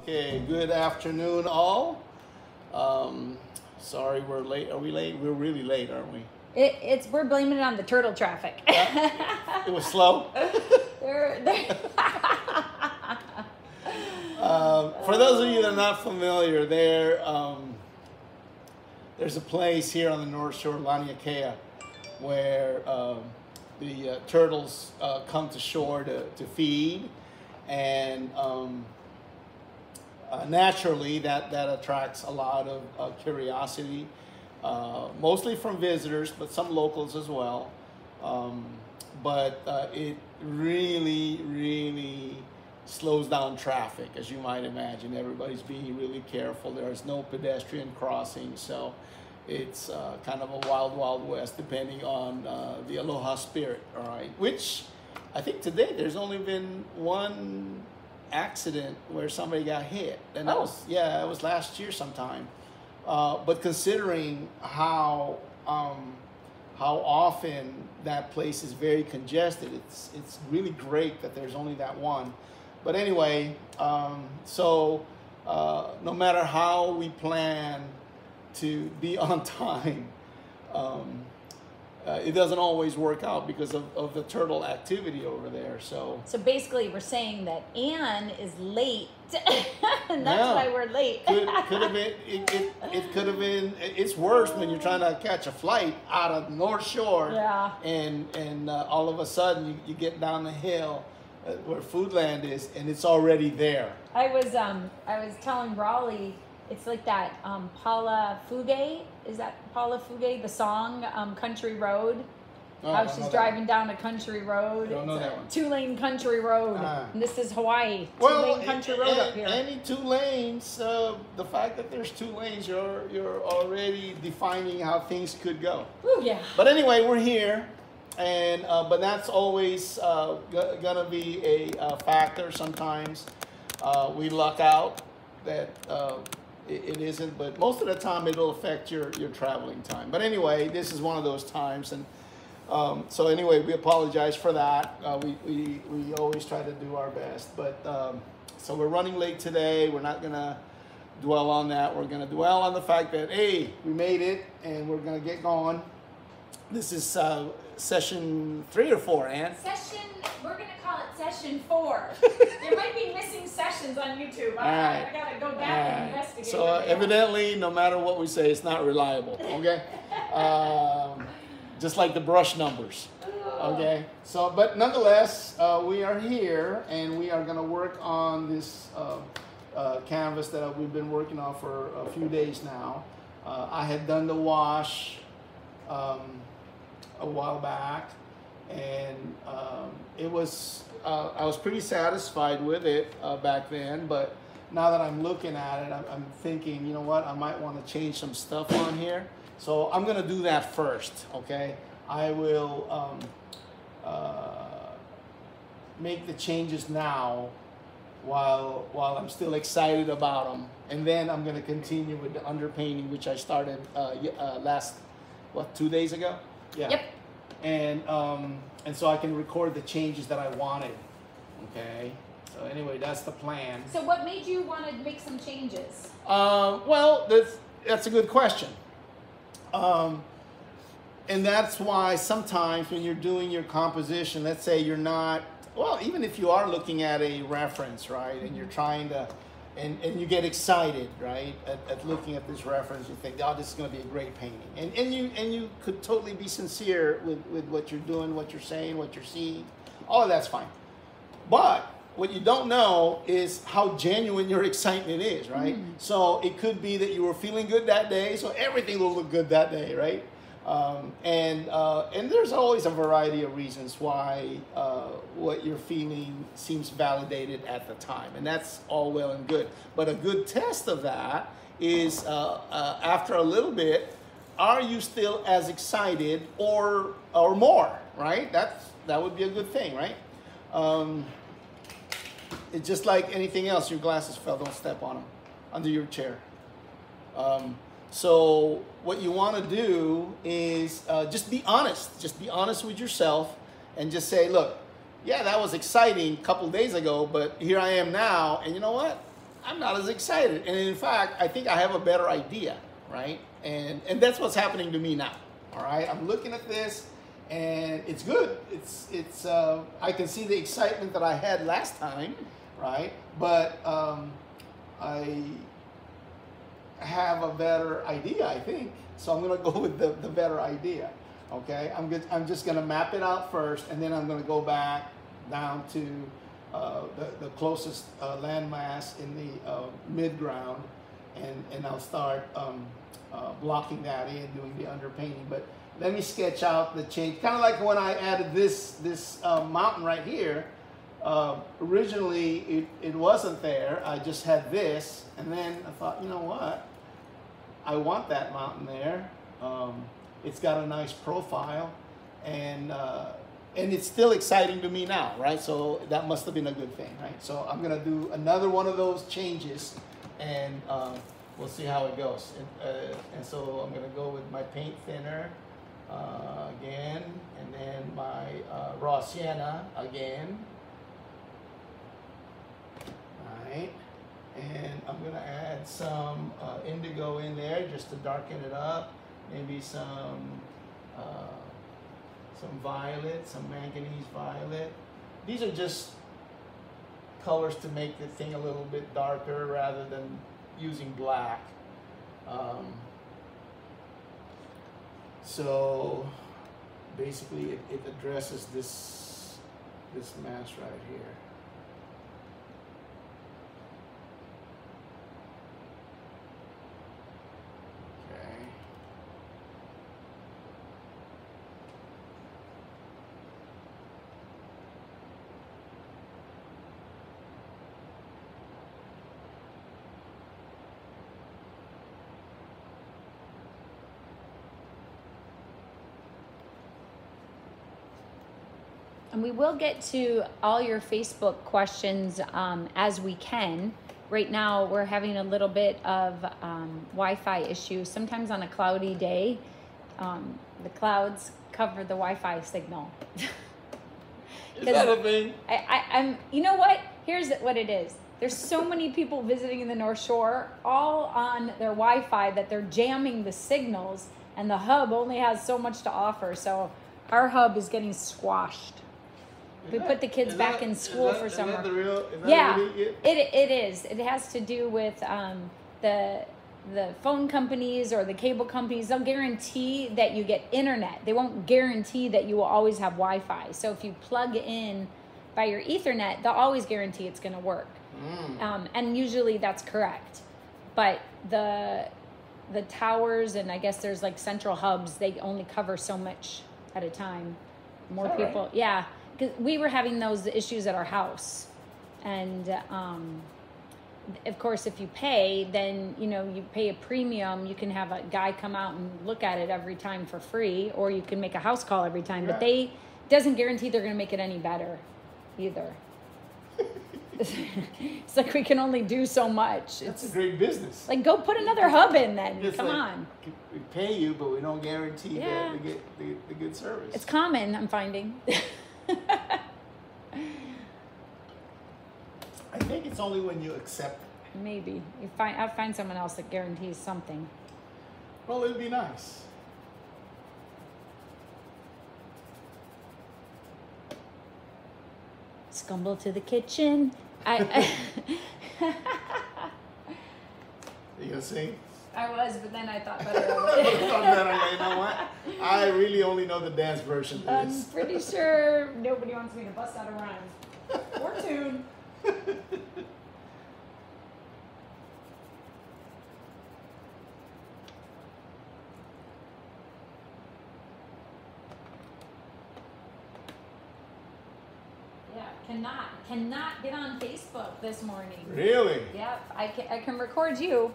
Okay, good afternoon, all. Sorry we're late. Are we late? We're really late, aren't we? We're blaming it on the turtle traffic. It was slow. For those of you that are not familiar, there's a place here on the North Shore, Laniakea, where the turtles come to shore to feed, and naturally that attracts a lot of curiosity, mostly from visitors, but some locals as well. But it really slows down traffic, as you might imagine. Everybody's being really careful. There's no pedestrian crossing, so it's kind of a wild west, depending on the aloha spirit, all right? Which I think today there's only been one accident where somebody got hit, and that was last year sometime. But considering how often that place is very congested, it's really great that there's only that one. But anyway, no matter how we plan to be on time, it doesn't always work out because of the turtle activity over there. So basically we're saying that Anne is late and that's why we're late. Could have been, it could have been, it's worse when you're trying to catch a flight out of North Shore, and all of a sudden you get down the hill where Foodland is, and it's already there. I was telling Raleigh, it's like that Paula Fuge. Is that Paula Fuge, the song Country Road? How she's driving down a country road. I don't know that one. 2-lane country road. And this is Hawaii. 2-lane country road up here. Any 2 lanes, the fact that there's 2 lanes, you're already defining how things could go. Ooh, yeah. But anyway, we're here. And but that's always gonna be a factor. Sometimes we luck out that it isn't, but most of the time it'll affect your traveling time. But anyway, this is one of those times, and so anyway, we apologize for that. We always try to do our best, but so we're running late today. We're not gonna dwell on that. We're gonna dwell on the fact that, hey, we made it, and we're gonna get going. This is session 3 or 4, Ann? We're going to call it session 4. There might be missing sessions on YouTube. I got to go back and investigate. So evidently, no matter what we say, it's not reliable, okay? Just like the brush numbers, okay? So, but nonetheless, we are here, and we are going to work on this canvas that we've been working on for a few days now. I had done the wash a while back, and it was I was pretty satisfied with it back then, but now that I'm looking at it, I'm thinking, you know what, I might want to change some stuff on here. So I'm gonna do that first, okay? I will make the changes now while I'm still excited about them, and then I'm gonna continue with the underpainting, which I started last 2 days ago. Yeah. Yep. And so I can record the changes that I wanted. Okay. So anyway, that's the plan. So what made you want to make some changes? Well, that's a good question. And that's why sometimes when you're doing your composition, let's say you're not, well, even if you are looking at a reference, right, and you're trying to, and you get excited, right, at looking at this reference, you think, oh, this is going to be a great painting. And you could totally be sincere with what you're doing, what you're saying, what you're seeing. All of that's fine. But what you don't know is how genuine your excitement is, right? So it could be that you were feeling good that day, so everything will look good that day, right? And there's always a variety of reasons why what you're feeling seems validated at the time, and that's all well and good. But a good test of that is after a little bit, are you still as excited or more, right? That would be a good thing, right? It's just like anything else. Your glasses fell, don't step on them under your chair. So what you want to do is just be honest. Just be honest with yourself and just say, look, yeah, that was exciting a couple days ago, but here I am now, and you know what? I'm not as excited. And in fact, I think I have a better idea, right? And that's what's happening to me now. All right, I'm looking at this, and it's good. It's I can see the excitement that I had last time, right? But I have a better idea, I think. So I'm gonna go with the better idea. Okay, I'm just gonna map it out first, and then I'm gonna go back down to the closest landmass in the mid-ground, and I'll start blocking that in, doing the underpainting. But let me sketch out the change, kind of like when I added this mountain right here. Originally, it wasn't there. I just had this, and then I thought, you know what? I want that mountain there. It's got a nice profile, and it's still exciting to me now, right? So that must have been a good thing, right? So I'm gonna do another one of those changes, and we'll see how it goes. And so I'm gonna go with my paint thinner again, and then my raw sienna again. All right, and I'm gonna add some indigo in there just to darken it up. Maybe some violet, some manganese violet. These are just colors to make the thing a little bit darker rather than using black. So basically it addresses this mass right here. And we will get to all your Facebook questions as we can. Right now, we're having a little bit of Wi-Fi issues. Sometimes on a cloudy day, the clouds cover the Wi-Fi signal. Is that a thing? I'm. You know what? Here's what it is. There's so many people visiting in the North Shore, all on their Wi-Fi, that they're jamming the signals, and the hub only has so much to offer. So our hub is getting squashed. We put the kids back in school for summer. Is that the real? Yeah, really it is. It has to do with the phone companies or the cable companies. They'll guarantee that you get internet. They won't guarantee that you will always have Wi-Fi. So if you plug in by your Ethernet, they'll always guarantee it's going to work. And usually that's correct. But the towers, and I guess there's like central hubs, they only cover so much at a time. More people, right? Yeah. Because we were having those issues at our house, and of course, if you pay, then you pay a premium. You can have a guy come out and look at it every time for free, or you can make a house call every time. Yeah. But doesn't guarantee they're going to make it any better, either. It's like we can only do so much. It's a great business. Like, go put another hub in then. It's Come on. We pay you, but we don't guarantee that we get the good service. It's common, I'm finding. I think it's only when you accept it. Maybe. I'll find someone else that guarantees something. Well, it'd be nice. Scumble to the kitchen. You gonna sing? I was, but then I thought better of it. You know what? I really only know the dance version of this. I'm pretty sure nobody wants me to bust out a rhyme. Or tune. Cannot get on Facebook this morning. Really? Yep. I can record you,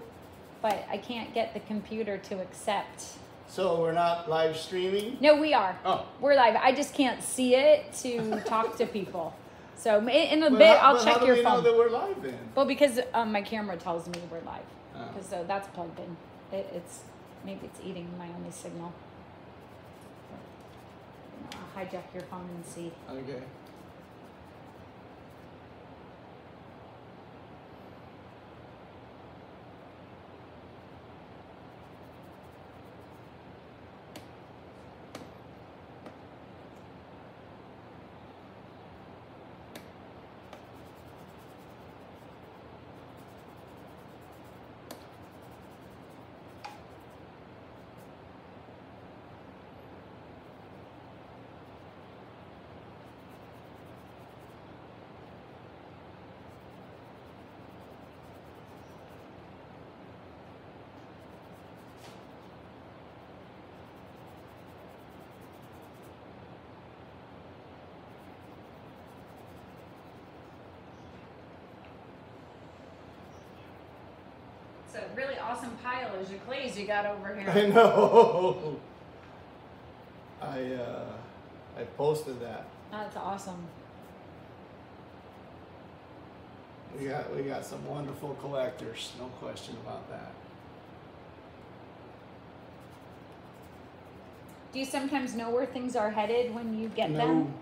but I can't get the computer to accept. So we're not live streaming? No, we are. Oh. We're live. I just can't see it to talk to people. So in a bit, I'll check your phone. How do we know that we're live then? Well, because my camera tells me we're live. Because that's plugged in. Maybe it's eating my only signal. I'll hijack your phone and see. Okay. It's a really awesome pile of clays you got over here. I know. I posted that. That's awesome. We got some wonderful collectors, no question about that. Do you sometimes know where things are headed when you get No. them?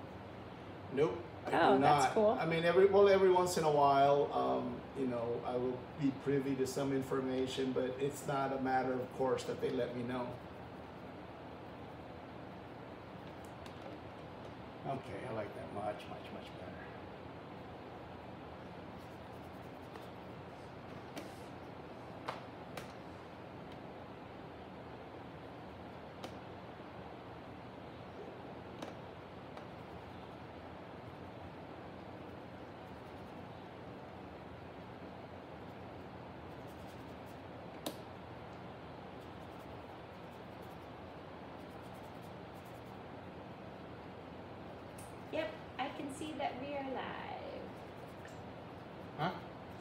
Nope. I Oh, do that's not. cool. I mean, every once in a while, you know, I will be privy to some information, but it's not a matter of course that they let me know. Okay, I like that much better. Yep, I can see that we are live. Huh?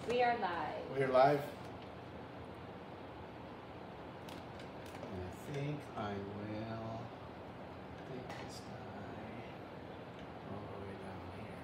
We are live. We're live. I think I will take this guy all the way down here.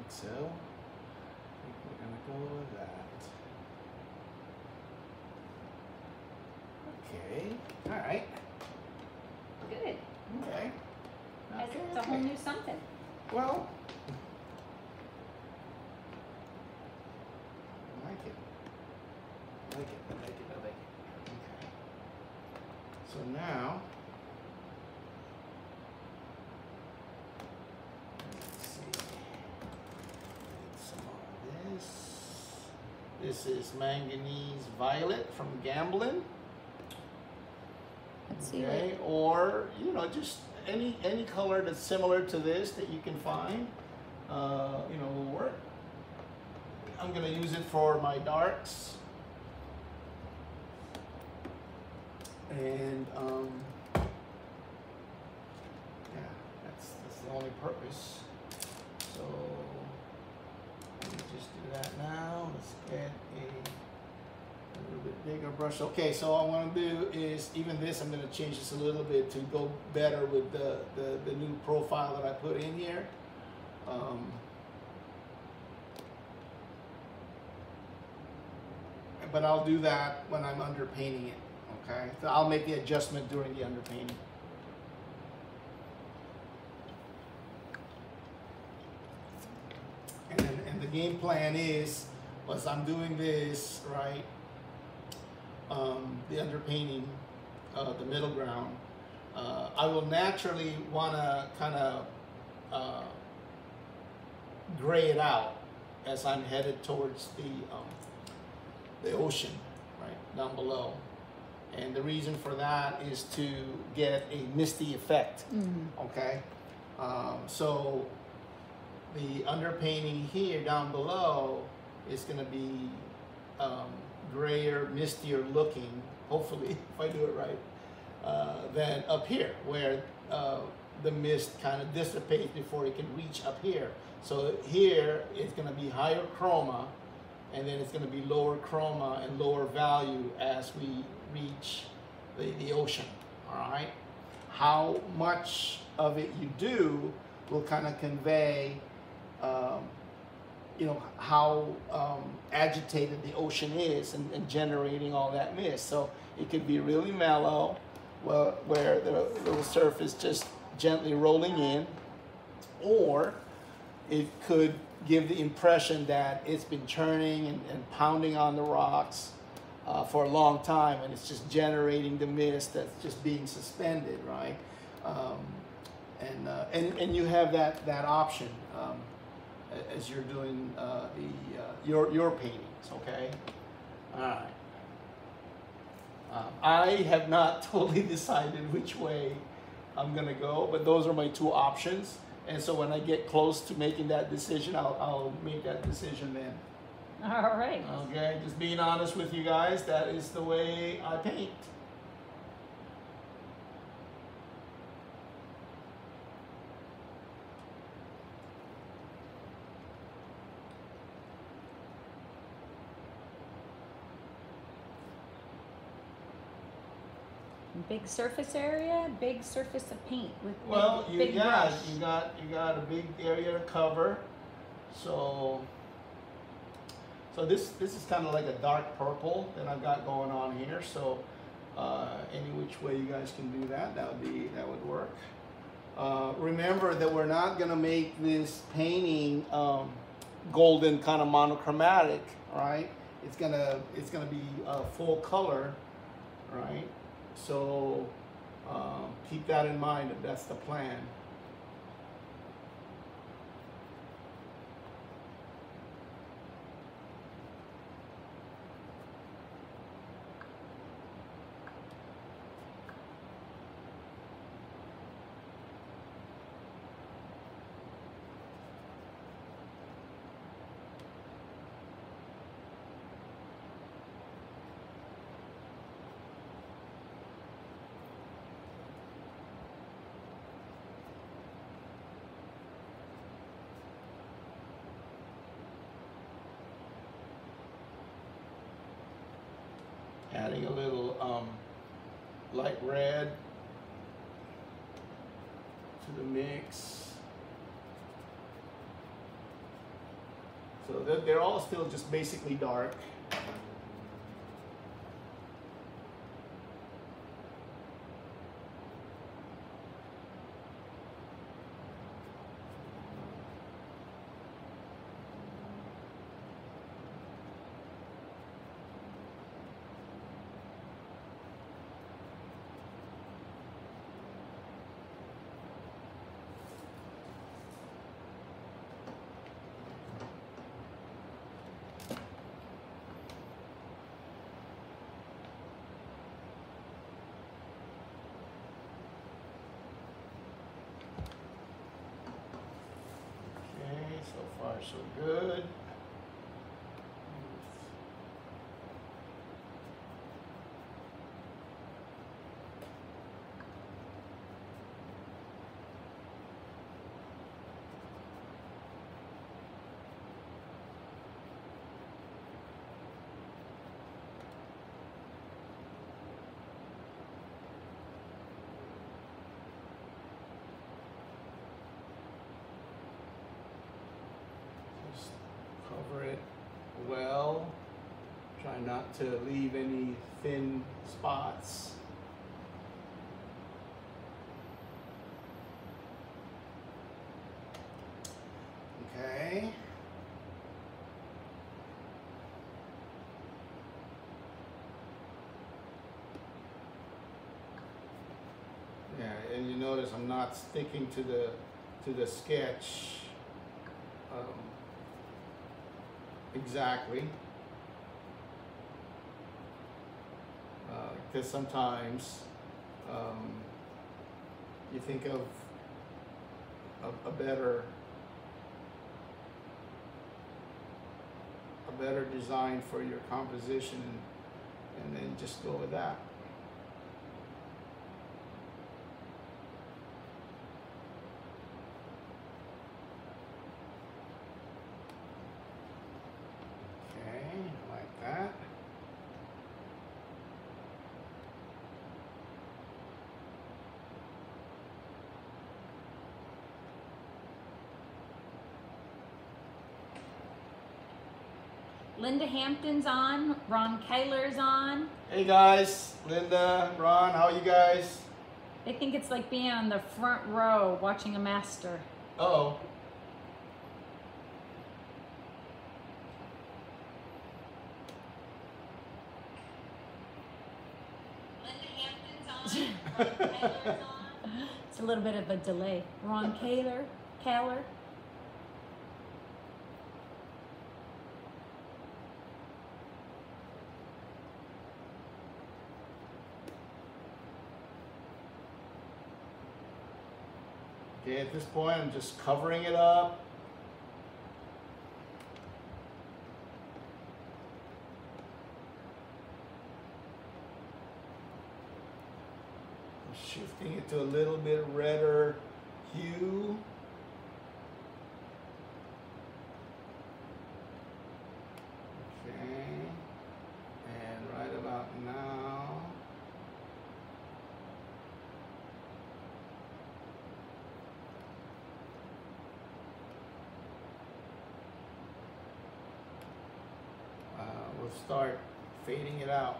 So, I think we're gonna go with that. Okay, all right. Good. Okay. It's a whole new something. Well, I like it. I like it, I like it, I like it. Okay. So now, let's see. Get some of this. This is manganese violet from Gamblin. Let's see. Okay, or you know, just any color that's similar to this that you can find, you know, will work. I'm gonna use it for my darks, and yeah, that's the only purpose. So let me just do that now. Let's get a little bit bigger brush. Okay, so all I want to do is, even this, I'm going to change this a little bit to go better with the new profile that I put in here. But I'll do that when I'm underpainting it, okay? So I'll make the adjustment during the underpainting. And the game plan is, as I'm doing this, right, the underpainting, the middle ground, I will naturally want to kind of gray it out as I'm headed towards the ocean, right, down below. And the reason for that is to get a misty effect, okay? So the underpainting here down below is going to be grayer, mistier looking, hopefully, if I do it right. than up here, where the mist kind of dissipates before it can reach up here. So here it's going to be higher chroma, and then it's going to be lower chroma and lower value as we reach the ocean. All right. How much of it you do will kind of convey, you know, how agitated the ocean is and generating all that mist. So it could be really mellow, well, where the surf is just gently rolling in, or it could give the impression that it's been churning and pounding on the rocks for a long time, and it's just generating the mist that's just being suspended, right? And you have that option as you're doing your paintings, okay? All right. I have not totally decided which way I'm gonna go, but those are my two options. And so when I get close to making that decision, I'll make that decision then. All right. Okay, just being honest with you guys, that is the way I paint. Big surface area, big surface of paint with Well, big brush. you got a big area to cover. So this is kind of like a dark purple that I've got going on here. So any which way you guys can do that, that would work. Remember that we're not gonna make this painting golden kind of monochromatic, right? It's gonna be full color, right? So keep that in mind if that's the plan. Adding a little light red to the mix. So they're all still just basically dark. So far, so good. Cover it well. Try not to leave any thin spots. Okay. Yeah, and you notice I'm not sticking to the sketch exactly, because sometimes you think of a better design for your composition, and then just go with that. Linda Hampton's on. Ron Keiler's on. Hey guys, Linda, Ron, how you guys? They think it's like being on the front row watching a master. Uh-oh. It's a little bit of a delay. Ron Keiler. Okay, at this point, I'm just covering it up. Shifting it to a little bit redder hue. Okay, and right about now, we'll start fading it out.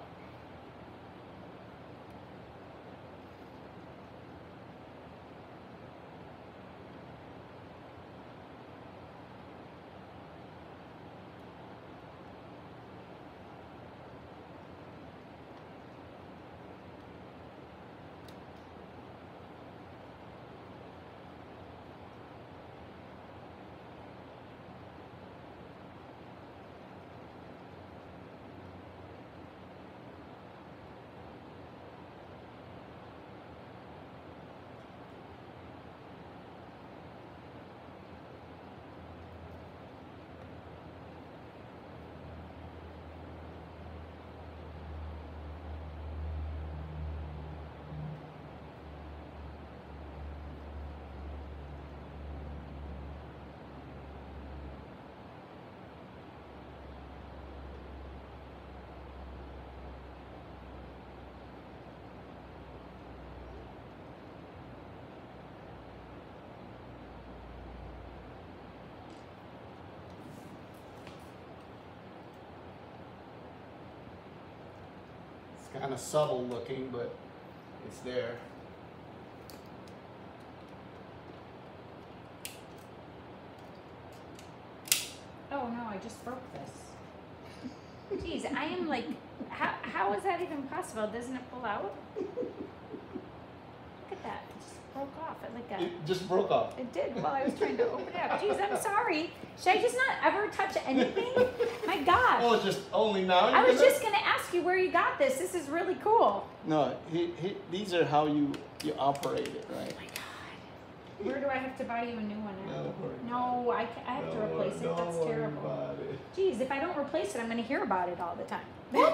It's kind of subtle looking, but it's there. Oh no, I just broke this. Jeez, I am like, how is that even possible? Doesn't it pull out? Look at that, it just broke off. It just broke off. It did while I was trying to open it up. Jeez, I'm sorry. Should I just not ever touch anything? My gosh. Oh, it's just only now? I was just going to ask you where you got this. This is really cool. No, these are how you operate it, right? Oh my God. Where do I have to buy you a new one now? No, I have to replace it. That's terrible. Jeez, if I don't replace it, I'm going to hear about it all the time. No,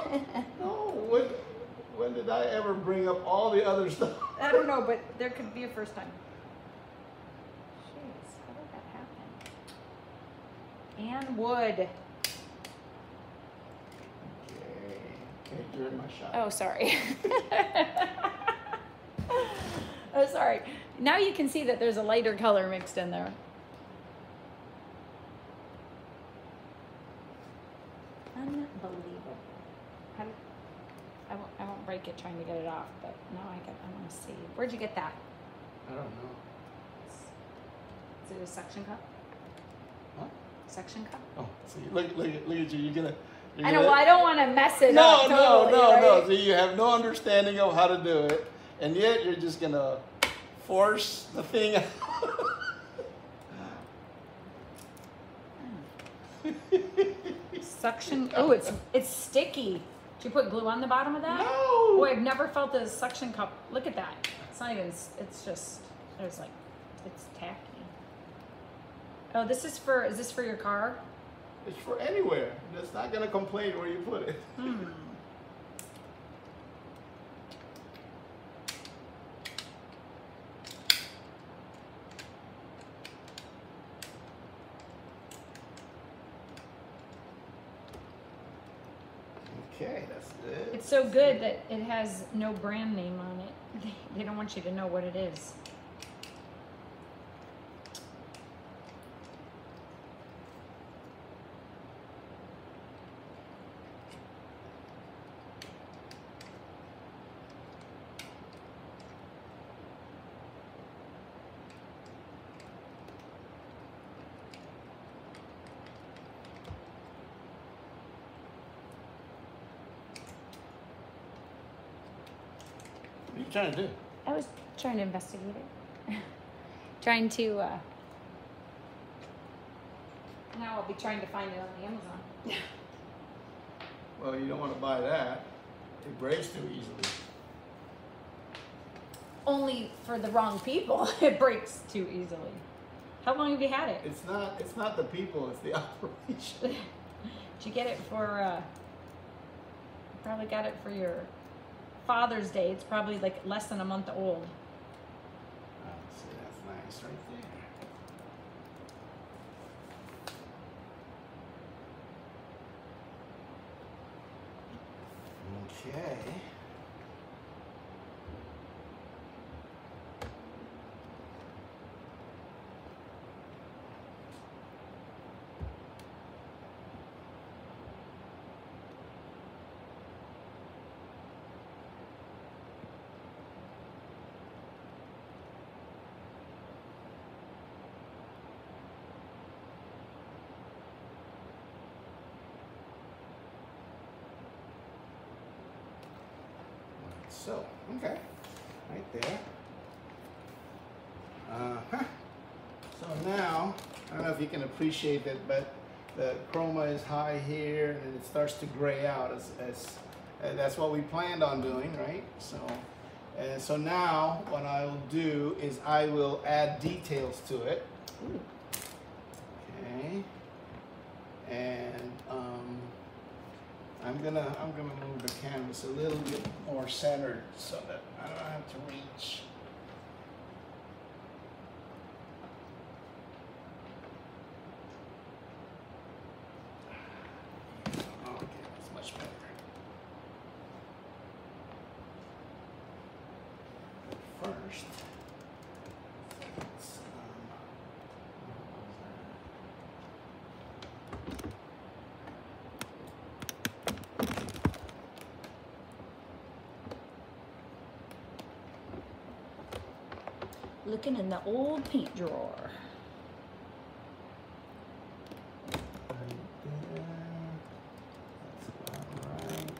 when did I ever bring up all the other stuff? I don't know, but there could be a first time. Jeez, how did that happen? And wood. Okay, you're in my shot. Oh, sorry. Oh, sorry. Now you can see that there's a lighter color mixed in there. Unbelievable. I won't break it trying to get it off, but now I want to see. Where'd you get that? I don't know. Is it a suction cup? Huh? Suction cup? Oh, see, look at you. You're gonna. I know. Well, I don't want to mess it up. No. See, you have no understanding of how to do it, and yet you're just gonna force the thing out. Suction. Oh, it's sticky. Did you put glue on the bottom of that? No. Boy, I've never felt a suction cup. Look at that. It's not even. It's just. There's like. It's tacky. Oh, this is for. Is this for your car? It's for anywhere. It's not gonna complain where you put it. Okay, that's it. It's so good that it has no brand name on it. They don't want you to know what it is. What are you trying to do? I was trying to investigate it. Trying to, now I'll be trying to find it on the Amazon. Well, you don't want to buy that. It breaks too easily. Only for the wrong people, it breaks too easily. How long have you had it? It's not the people, it's the operation. Did you get it for, you probably got it for your Father's Day. It's probably like less than a month old. Oh, see, that's nice right there. Okay. So, okay, right there. So now, I don't know if you can appreciate that, but the chroma is high here, and it starts to gray out. That's what we planned on doing, right? So now, what I will do is I will add details to it. Ooh. Okay, and I'm gonna move the canvas a little bit more centered so that I don't have to reach. Okay, that's much better. But first, let's, Looking in the old paint drawer. right there. That's about right.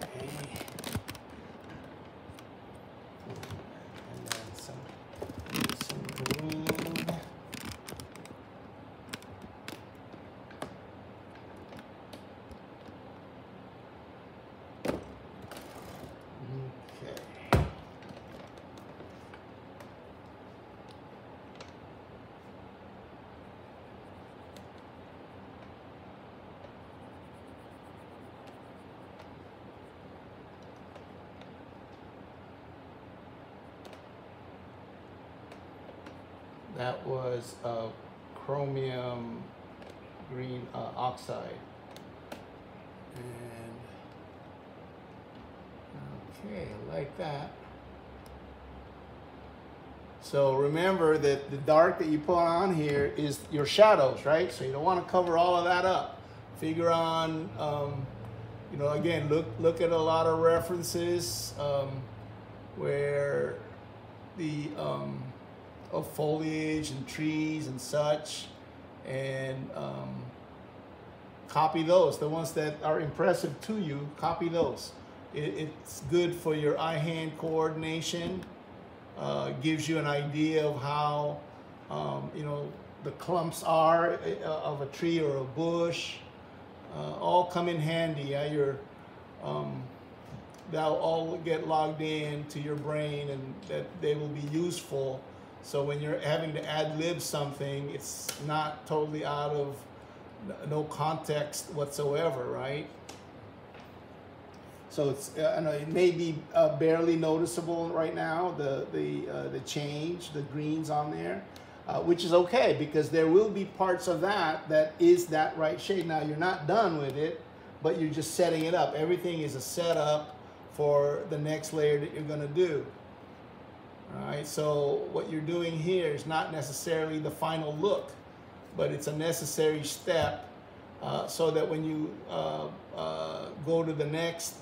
Okay. And then some green. Okay. That was chromium green oxide. And okay, I like that. So remember that the dark that you put on here is your shadows, right? So you don't want to cover all of that up. Figure on, you know, again, look at a lot of references where the of foliage and trees and such, and copy those. The ones that are impressive to you, copy those. It's good for your eye-hand coordination. Gives you an idea of how you know, the clumps are of a tree or a bush. All come in handy. Yeah? They'll all get logged in to your brain, and that they will be useful. So when you're having to ad-lib something, it's not totally out of no context whatsoever, right? So it's I know it may be barely noticeable right now, the change, the greens on there, which is okay, because there will be parts of that is that right shade. Now you're not done with it, but you're just setting it up. Everything is a setup for the next layer that you're going to do. All right, so what you're doing here is not necessarily the final look, but it's a necessary step so that when you go to the next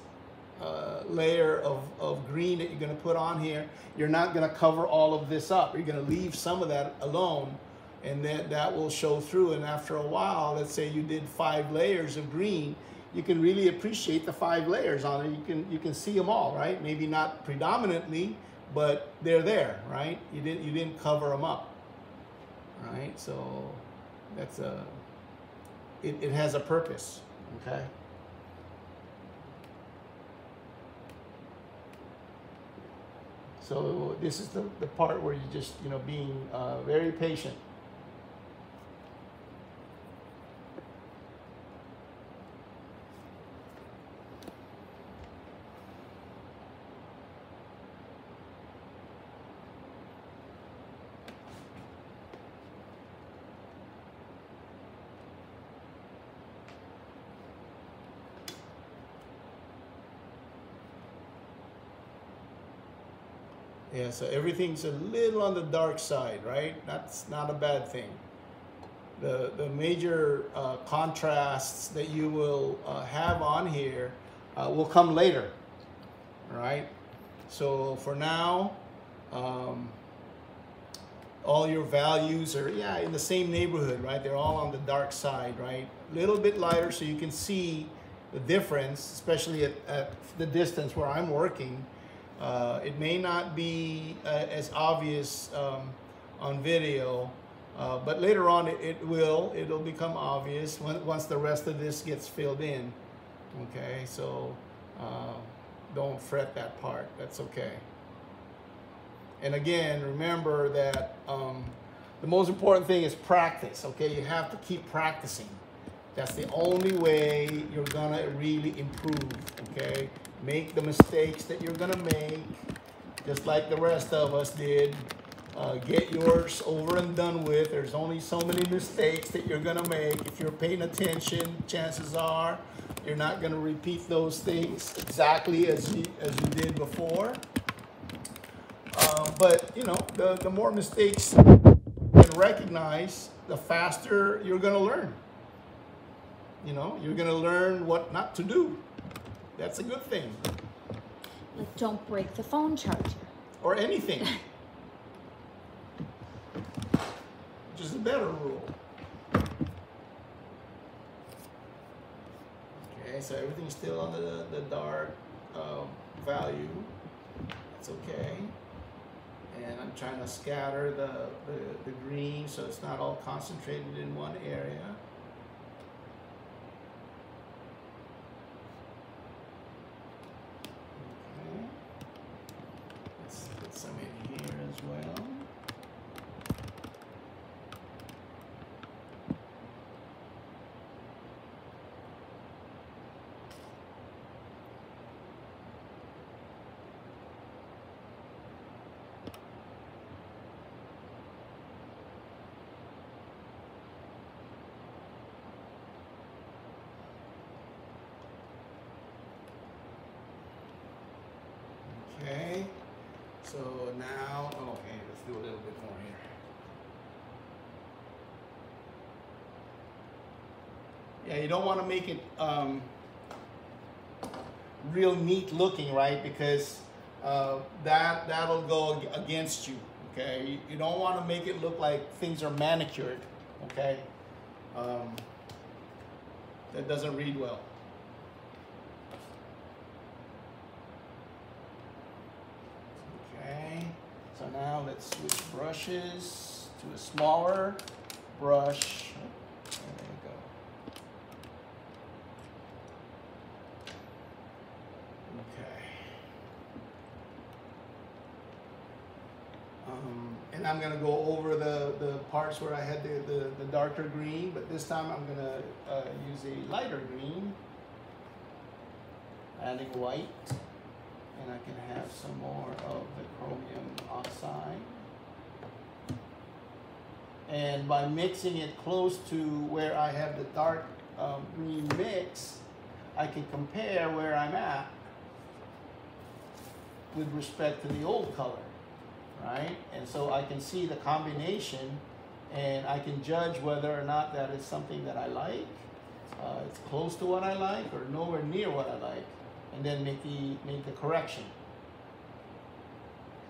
layer of green that you're going to put on here, you're not going to cover all of this up. You're going to leave some of that alone, and that will show through. And after a while, let's say you did 5 layers of green, you can really appreciate the 5 layers on it. You can see them all, right? Maybe not predominantly, but they're there, right? You didn't cover them up, right? So that's it has a purpose, okay? So this is the part where you just, you know, being very patient. Yeah, so everything's a little on the dark side, right? That's not a bad thing. The major contrasts that you will have on here will come later, right? So for now, all your values are, yeah, in the same neighborhood, right? They're all on the dark side, right? A little bit lighter so you can see the difference, especially at the distance where I'm working. It may not be as obvious on video, but later on it'll become obvious once the rest of this gets filled in. Okay, so don't fret that part. That's okay. And again, remember that the most important thing is practice. Okay, you have to keep practicing. That's the only way you're gonna really improve. Okay. Make the mistakes that you're gonna make, just like the rest of us did. Get yours over and done with. There's only so many mistakes that you're gonna make. If you're paying attention, chances are you're not gonna repeat those things exactly as you did before. But you know, the more mistakes you can recognize, the faster you're gonna learn. You know, you're gonna learn what not to do. That's a good thing. Like, don't break the phone charger. Or anything. Which is a better rule. Okay, so everything's still on the dark value. That's okay. And I'm trying to scatter the green so it's not all concentrated in one area. Some in here as well. Okay. So now, okay, let's do a little bit more here. Yeah, you don't want to make it real neat looking, right? Because that'll go against you, okay? You don't want to make it look like things are manicured, okay? That doesn't read well. So now let's switch brushes to a smaller brush. There you go. Okay. And I'm gonna go over the parts where I had the darker green, but this time I'm gonna use a lighter green, adding white. And I can have some more of the chromium oxide. And by mixing it close to where I have the dark green mix, I can compare where I'm at with respect to the old color, right? And so I can see the combination and I can judge whether or not that is something that I like, it's close to what I like or nowhere near what I like. And then make the correction.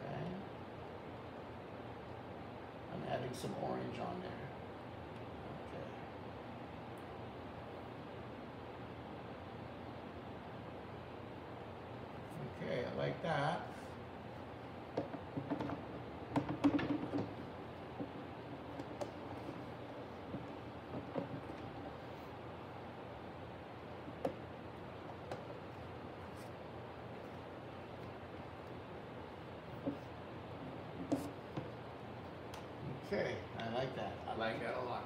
Okay. I'm adding some orange on there. I like that. Okay, I like that. I like that a lot.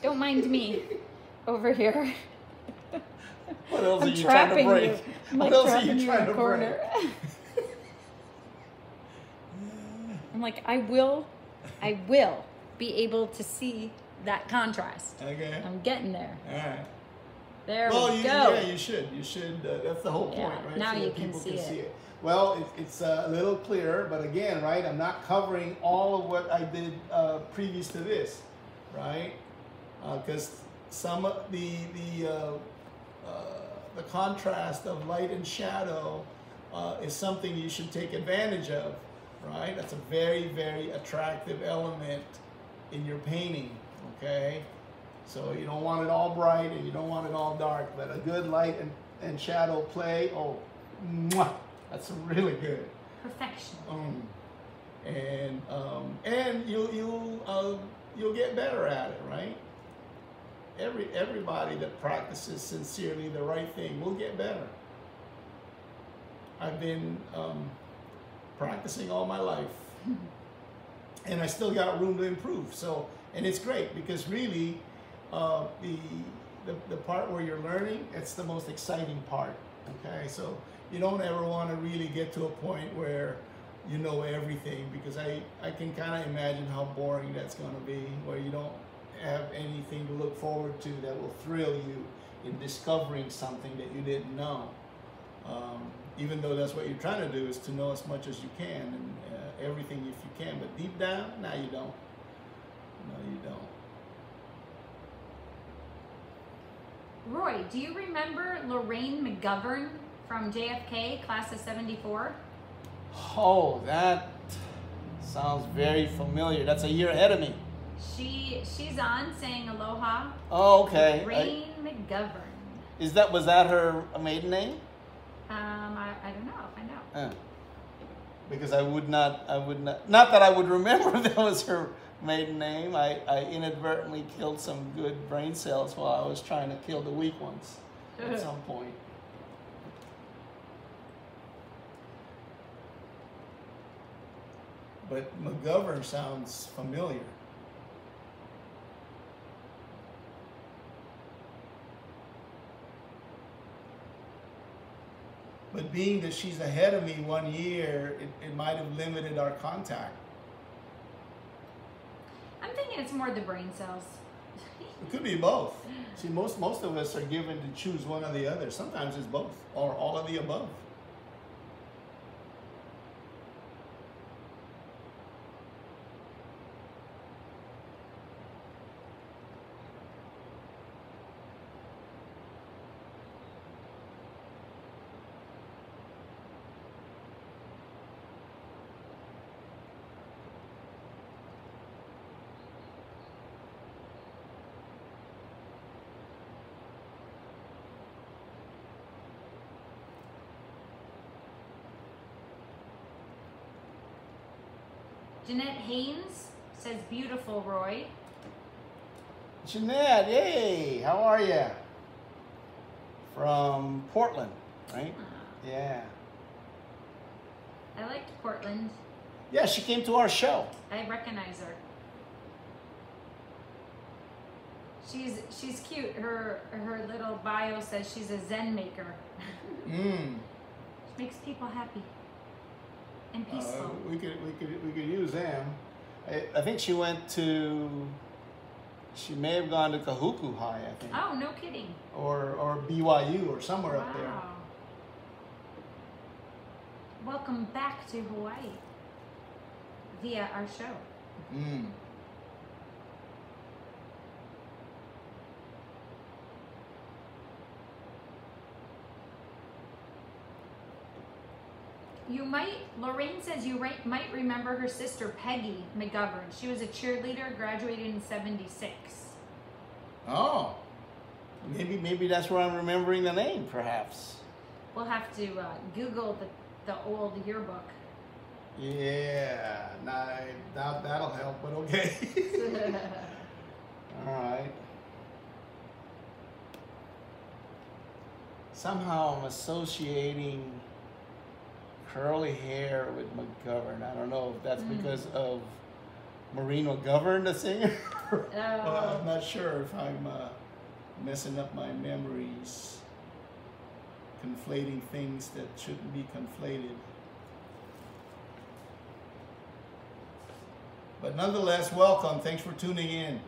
Don't mind me over here. What else are I'm you trying to trapping break? you. I'm What like else are trapping you you in trying the to corner. break? I'm like, I will be able to see that contrast. Okay. I'm getting there. All right. There Well, we go. yeah, you should. You should. That's the whole point, right? Now So you that can people see it. Well, it's a little clearer, but again, right? I'm not covering all of what I did previous to this, right? Because some of the contrast of light and shadow is something you should take advantage of, right? That's a very, very attractive element in your painting, okay? So you don't want it all bright and you don't want it all dark, but a good light and shadow play, oh, mwah, that's really good. Perfection. And you'll get better at it, right? Everybody that practices sincerely the right thing will get better. I've been practicing all my life, and I still got room to improve. So, and it's great because really, the part where you're learning, it's the most exciting part. Okay, so you don't ever want to really get to a point where you know everything, because I can kind of imagine how boring that's going to be, where you don't have anything to look forward to that will thrill you in discovering something that you didn't know. Even though that's what you're trying to do, is to know as much as you can and everything if you can, but deep down, no, you don't. No, you don't. Roy, do you remember Lorraine McGovern from JFK, class of 74? Oh, that sounds very familiar. That's a year ahead of me. She's on saying aloha. Oh, okay. Lorraine McGovern. Was that her maiden name? I don't know. I know. Because I would not, not that I would remember if that was her maiden name. I inadvertently killed some good brain cells while I was trying to kill the weak ones at some point. But McGovern sounds familiar. But being that she's ahead of me 1 year, it might have limited our contact. I'm thinking it's more the brain cells. It could be both. See, most of us are given to choose one or the other. Sometimes it's both, or all of the above. Jeanette Haynes says, beautiful, Roy. Jeanette, hey, how are you? From Portland, right? Yeah. I liked Portland. Yeah, she came to our show. I recognize her. She's cute. Her little bio says she's a Zen maker. Mm. She makes people happy and peaceful. We could use them. I think she may have gone to Kahuku High, I think. Oh, no kidding. Or BYU or somewhere up there. Wow. Welcome back to Hawaii via our show. Mm. Lorraine says you might remember her sister Peggy McGovern. She was a cheerleader, graduated in 76. Oh, maybe that's where I'm remembering the name, perhaps. We'll have to Google the old yearbook. Yeah, that'll help, but okay. All right. Somehow I'm associating curly hair with McGovern. I don't know if that's because of Maureen McGovern, the singer. Well, I'm not sure if I'm messing up my memories, conflating things that shouldn't be conflated. But nonetheless, welcome. Thanks for tuning in.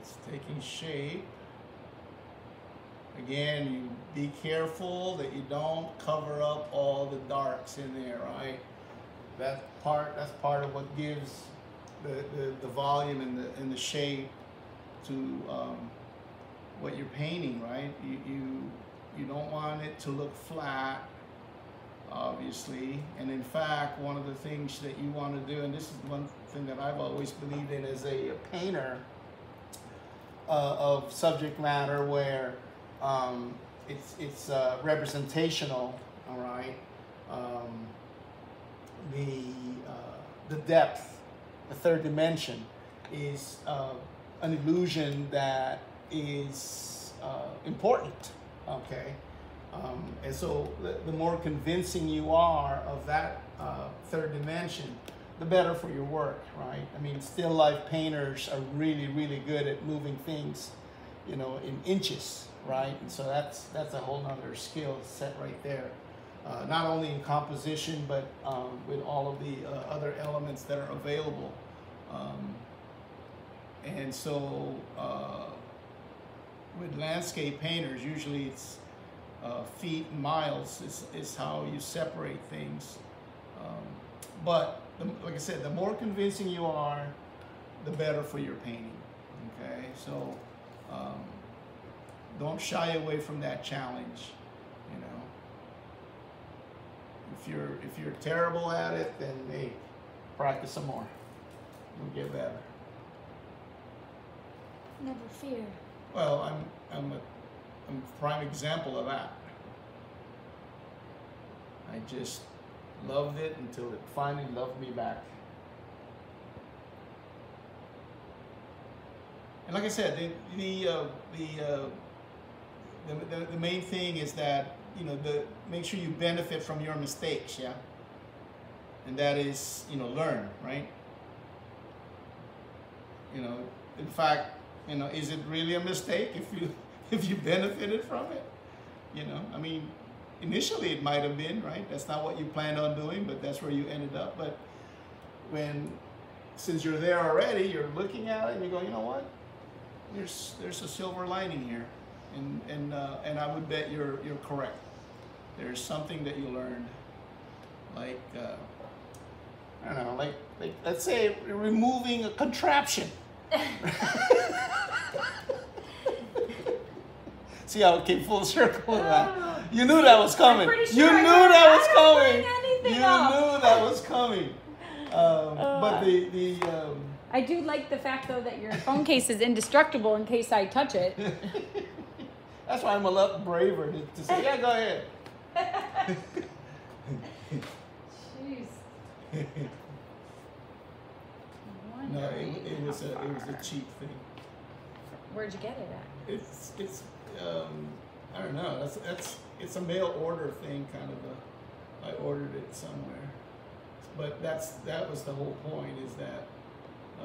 It's taking shape. Again, you be careful that you don't cover up all the darks in there, right? That's part of what gives the volume and the shape to what you're painting, right? You don't want it to look flat, obviously. And in fact, one of the things that you want to do, and this is one thing that I've always believed in as a painter, of subject matter where it's representational, all right. The depth, the third dimension, is an illusion that is important, okay. And so the more convincing you are of that third dimension, the better for your work, right? I mean, still life painters are really, really good at moving things, you know, in inches, right? And so that's a whole nother skill set right there. Not only in composition, but with all of the other elements that are available. And so with landscape painters, usually it's feet and miles is how you separate things. But like I said, the more convincing you are, the better for your painting. Okay, so don't shy away from that challenge. You know, if you're terrible at it, then hey, practice some more. You'll get better. Never fear. Well, I'm a prime example of that. I just loved it until it finally loved me back. And like I said, the main thing is that, you know, make sure you benefit from your mistakes, yeah. And that is, you know, learn, right? You know, in fact, you know, is it really a mistake if you benefited from it? You know, I mean, initially it might have been, right? That's not what you planned on doing, but that's where you ended up. But since you're there already, you're looking at it and you go, you know what? there's a silver lining here, and I would bet you're correct. There's something that you learned, like I don't know, like let's say removing a contraption. See how it came full circle? You knew that was coming. You knew that was coming. You knew that was coming. But the I do like the fact though that your phone case is indestructible in case I touch it. That's why I'm a lot braver to say, yeah, go ahead. Jeez. No, it was a cheap thing. Where'd you get it at? It's I don't know. It's a mail order thing, kind of I ordered it somewhere, but that was the whole point. Is that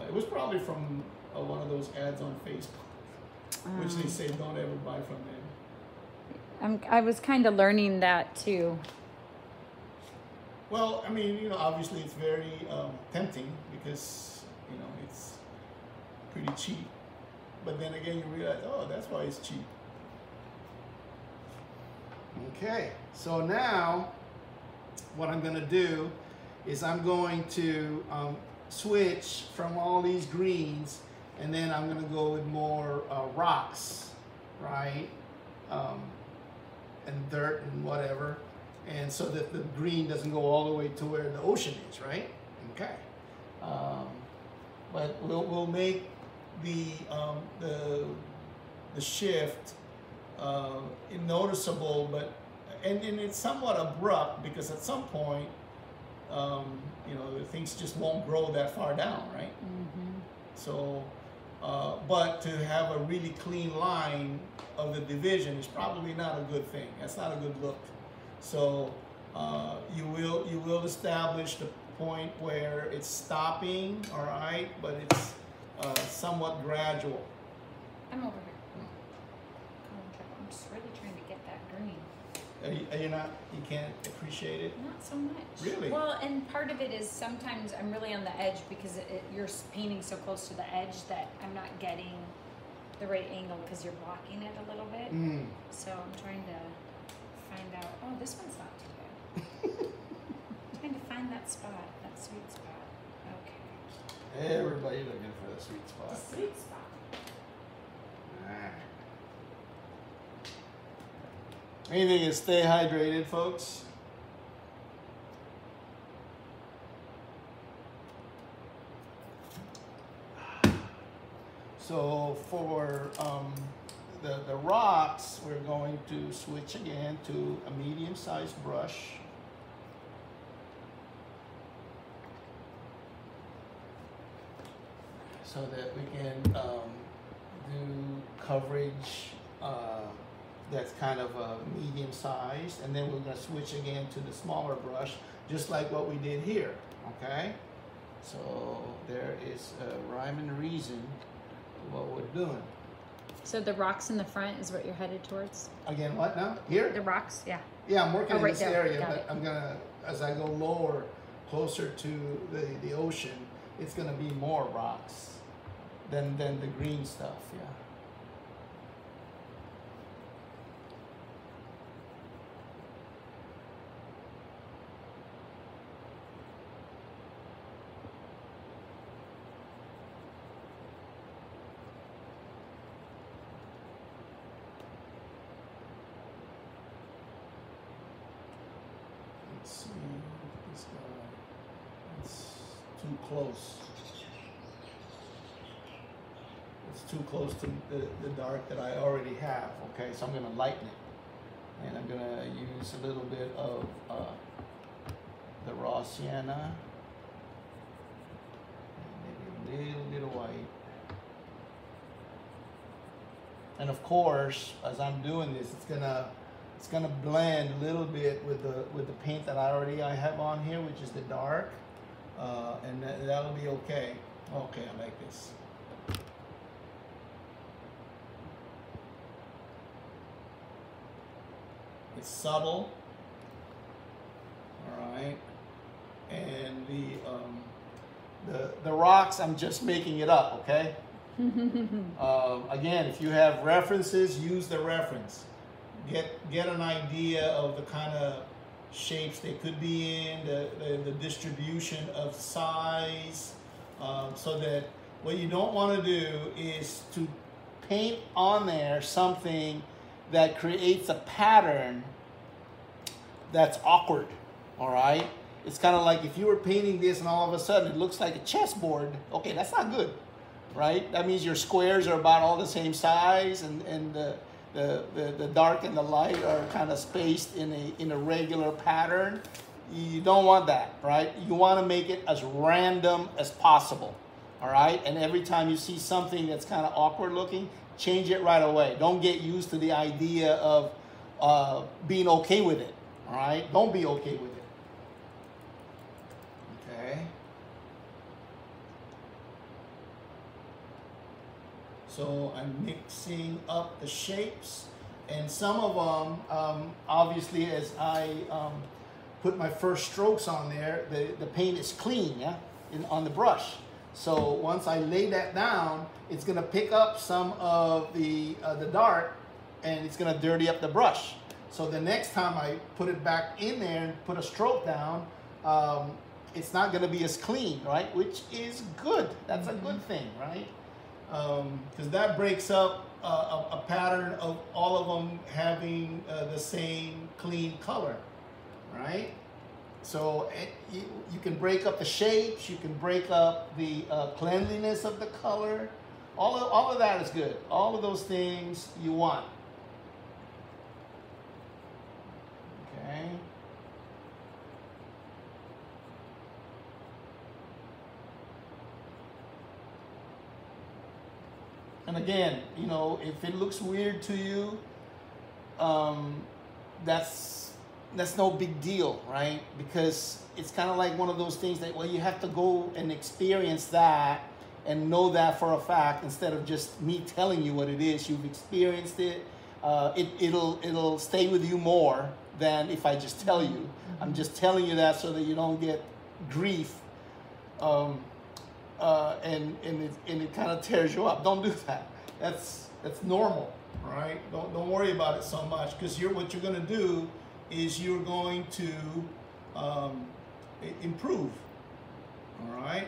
it was probably from one of those ads on Facebook, which they say don't ever buy from them. I was kind of learning that too. Well, I mean, obviously it's very tempting because it's pretty cheap, but then again you realize, oh, that's why it's cheap. Okay, so now what I'm going to do is I'm going to switch from all these greens, and then I'm going to go with more rocks, right? And dirt and whatever, and so that the green doesn't go all the way to where the ocean is, right? Okay. But we'll make the shift noticeable, but and it's somewhat abrupt because at some point, things just won't grow that far down, right? Mm-hmm. So, but to have a really clean line of the division is probably not a good thing. That's not a good look. So you will establish the point where it's stopping, all right, but it's somewhat gradual. I'm over here. I'm just really trying to get that green. Are you not? You can't appreciate it? Not so much. Really? Well, and part of it is sometimes I'm really on the edge because you're painting so close to the edge that I'm not getting the right angle because you're blocking it a little bit. Mm. So I'm trying to find out. Oh, this one's not too bad. I'm trying to find that spot, that sweet spot. Okay. Everybody looking for the sweet spot. The sweet spot. Main thing is stay hydrated, folks. So for the rocks, we're going to switch again to a medium-sized brush. So that we can do coverage that's kind of medium sized, and then we're going to switch again to the smaller brush, just like what we did here, okay? So there is a rhyme and reason to what we're doing. So the rocks in the front is what you're headed towards? Again, what now? Here? The rocks, yeah. Yeah, I'm working in right this there. area, Got but it. I'm going to, as I go lower, closer to the ocean, it's going to be more rocks than the green stuff, yeah. Let's see, this guy, it's too close. It's too close to the dark that I already have, okay? So I'm gonna lighten it. And I'm gonna use a little bit of the raw sienna. And maybe a little bit of white. And of course, as I'm doing this, it's gonna blend a little bit with the paint that I have on here, which is the dark, and that'll be okay. Okay, I like this. It's subtle, all right, and the rocks, I'm just making it up, okay? Again, if you have references, use the reference. Get an idea of the kind of shapes they could be in, the distribution of size, so that what you don't want to do is to paint on there something that creates a pattern that's awkward, all right? It's kind of like if you were painting this and all of a sudden it looks like a chessboard. Okay, that's not good, right? That means your squares are about all the same size, and the dark and the light are kind of spaced in a regular pattern. You don't want that, right? You want to make it as random as possible, all right? And every time you see something that's kind of awkward looking, change it right away. Don't get used to the idea of being okay with it, all right? Don't be okay with it. Okay. So I'm mixing up the shapes, and some of them, obviously, as I put my first strokes on there, the paint is clean, yeah, on the brush. So once I lay that down, it's gonna pick up some of the dark, and it's gonna dirty up the brush. So the next time I put it back in there and put a stroke down, it's not gonna be as clean, right? Which is good. That's a good thing, right? Because that breaks up a pattern of all of them having the same clean color, right? So you can break up the shapes, you can break up the cleanliness of the color. All of that is good. All of those things you want. Okay. And again, you know, if it looks weird to you, that's no big deal, right? Because it's kind of like one of those things that, well, you have to go and experience that and know that for a fact instead of just me telling you what it is. You've experienced it. It'll stay with you more than if I just tell you. I'm just telling you that so that you don't get grief. And it kind of tears you up. Don't do that. That's normal, right? Don't worry about it so much, because what you're going to do is you're going to improve. All right.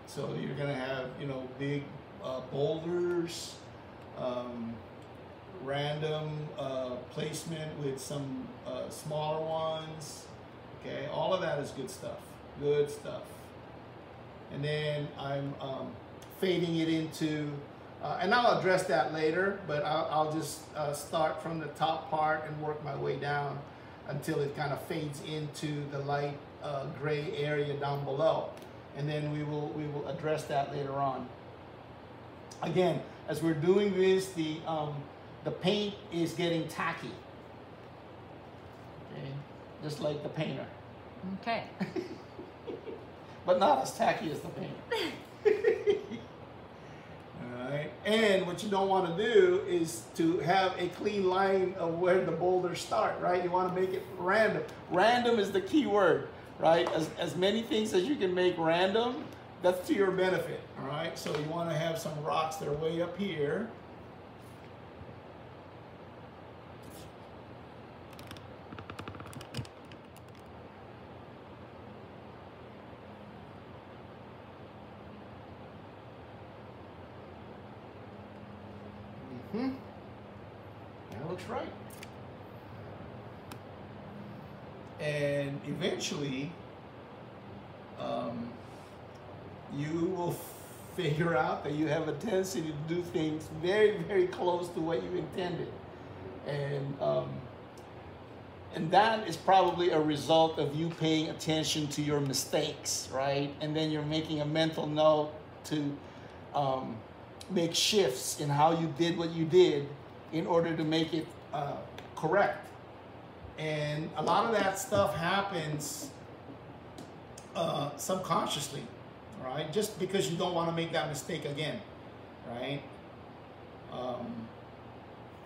So you're gonna have, you know, big boulders, random placement with some smaller ones. Okay, all of that is good stuff. Good stuff. And then I'm fading it into, and I'll address that later, but I'll just start from the top part and work my way down until it kind of fades into the light gray area down below. And then we will address that later on. Again, as we're doing this, the paint is getting tacky. Okay, just like the painter. Okay. But not as tacky as the painter. All right. And what you don't want to do is to have a clean line of where the boulders start, right? You want to make it random. Random is the key word. Right? As many things as you can make random, that's to your benefit, all right? So you want to have some rocks that are way up here. That looks right. And eventually, you will figure out that you have a tendency to do things very, very close to what you intended. And that is probably a result of you paying attention to your mistakes, right? And then you're making a mental note to make shifts in how you did what you did in order to make it correct. And a lot of that stuff happens subconsciously, right? Just because you don't want to make that mistake again, right?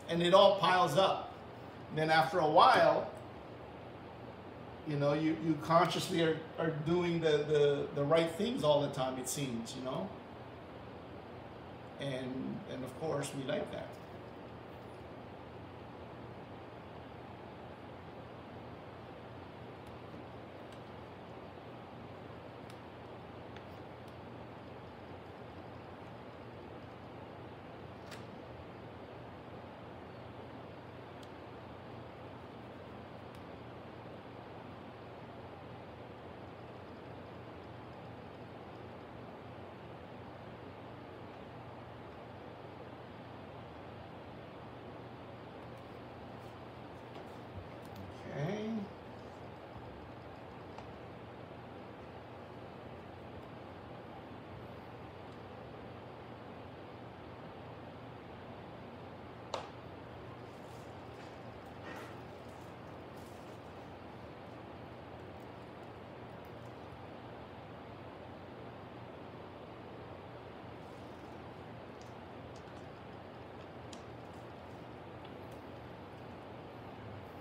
And it all piles up. Then after a while, you know, you consciously are doing the right things all the time, it seems, you know? And of course, we like that.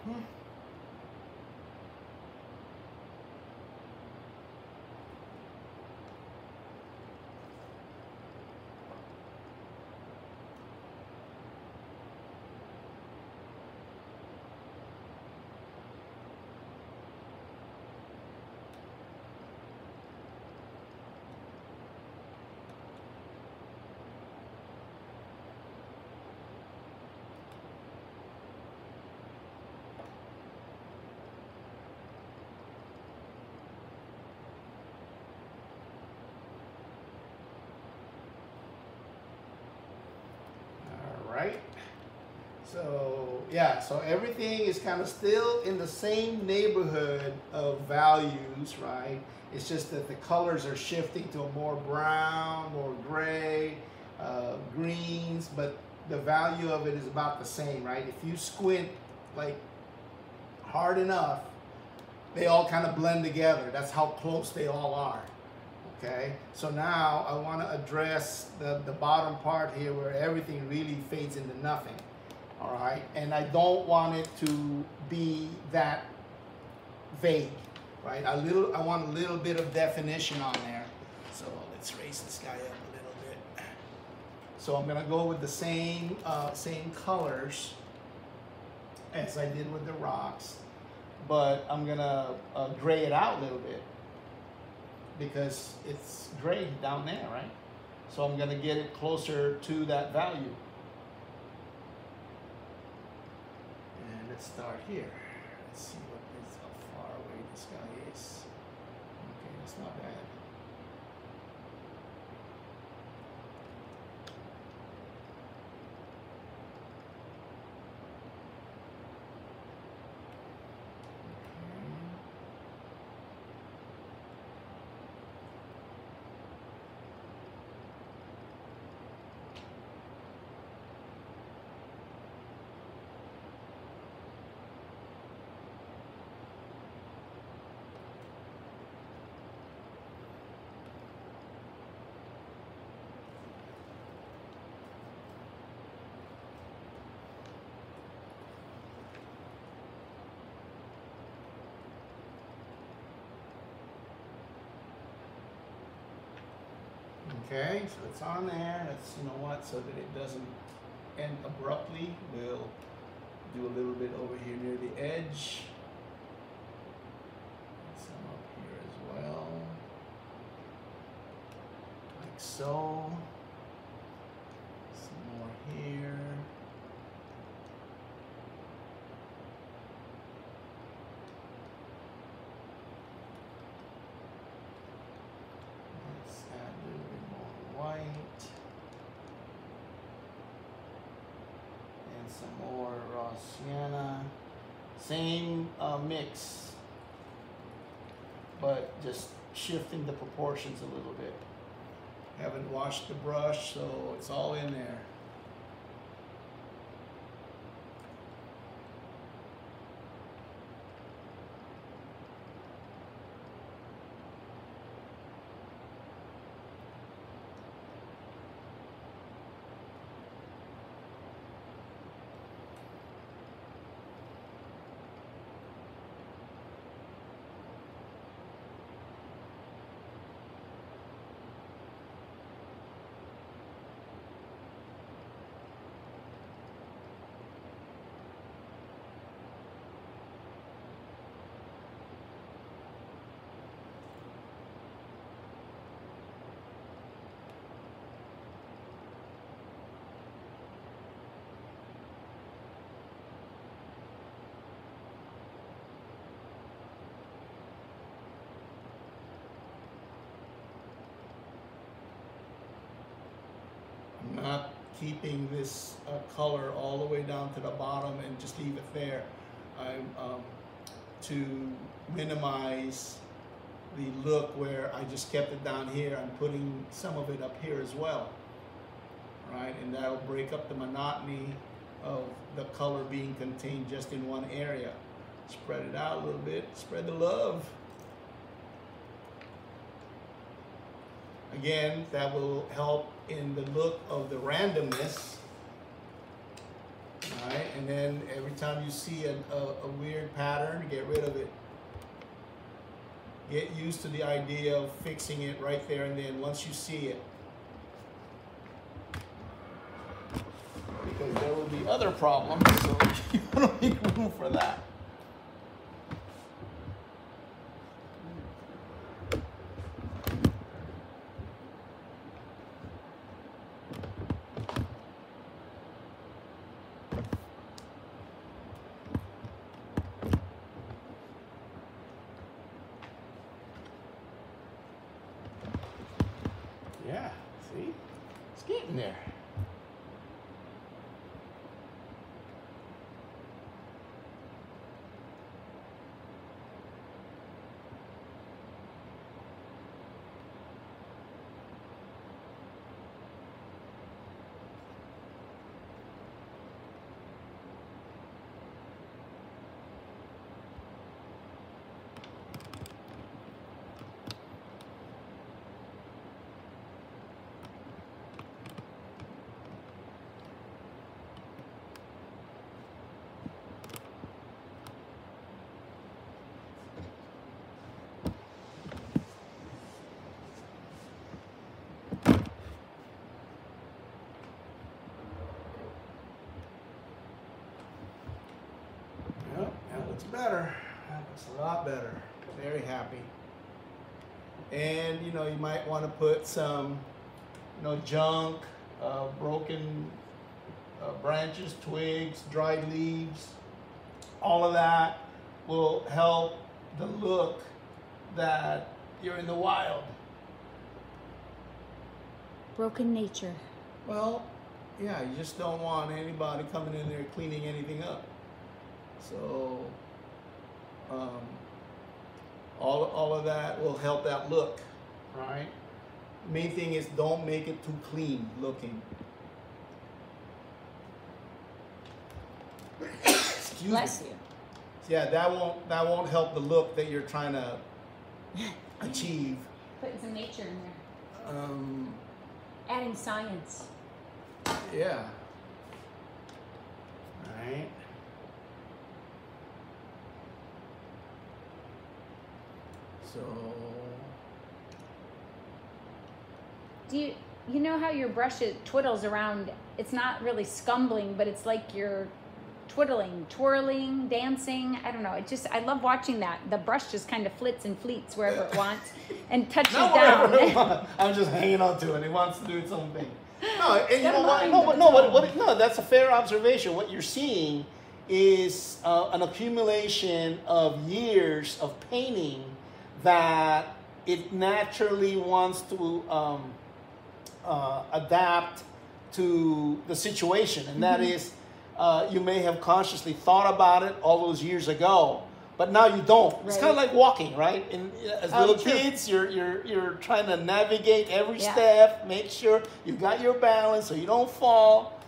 Okay. Right? So yeah, so everything is kind of still in the same neighborhood of values, right? It's just that the colors are shifting to a more brown, more gray, greens, but the value of it is about the same, right? If you squint like hard enough, they all kind of blend together. That's how close they all are. Okay, so now I want to address the bottom part here where everything really fades into nothing. All right, and I don't want it to be that vague, right? I want a little bit of definition on there. So let's raise this guy up a little bit. So I'm gonna go with the same colors as I did with the rocks, but I'm gonna gray it out a little bit, because it's gray down there, right? So I'm gonna get it closer to that value. And let's start here. Let's see how far away this guy is. Okay, that's not bad. Okay, so it's on there. That's, you know what, so that it doesn't end abruptly, we'll do a little bit over here near the edge. Some up here as well. Like so. Some more here. or raw sienna. Same mix, but just shifting the proportions a little bit. Haven't washed the brush, so it's all in there. Not keeping this color all the way down to the bottom and just leave it there. I'm to minimize the look where I just kept it down here. I'm putting some of it up here as well, right? And that'll break up the monotony of the color being contained just in one area. Spread it out a little bit, spread the love. Again, that will help in the look of the randomness. All right, and then every time you see a weird pattern, get rid of it. Get used to the idea of fixing it right there and then once you see it. Because there will be other problems, so you want to make room for that. Yeah, see? It's getting there. Better. That looks a lot better. Very happy. And you know, you might want to put some, you know, junk, broken branches, twigs, dried leaves. All of that will help the look that you're in the wild. Broken nature. Well, yeah, you just don't want anybody coming in there cleaning anything up. So all of that will help that look, right? Main thing is don't make it too clean looking. Excuse Bless me. you. Yeah, that won't help the look that you're trying to achieve. Putting some nature in there. Adding science. Yeah. All right. So, do you know how your brush twiddles around? It's not really scumbling, but it's like you're twirling, dancing. I don't know. I love watching that. The brush just kind of flits and fleets wherever it wants and touches down. I'm just hanging on to it. It wants to do its own thing. No, and you know what? No, that's a fair observation. What you're seeing is an accumulation of years of painting that it naturally wants to adapt to the situation, and that is you may have consciously thought about it all those years ago, but now you don't. It's kind of like walking, right? And as little kids, you're trying to navigate every step, make sure you got your balance so you don't fall,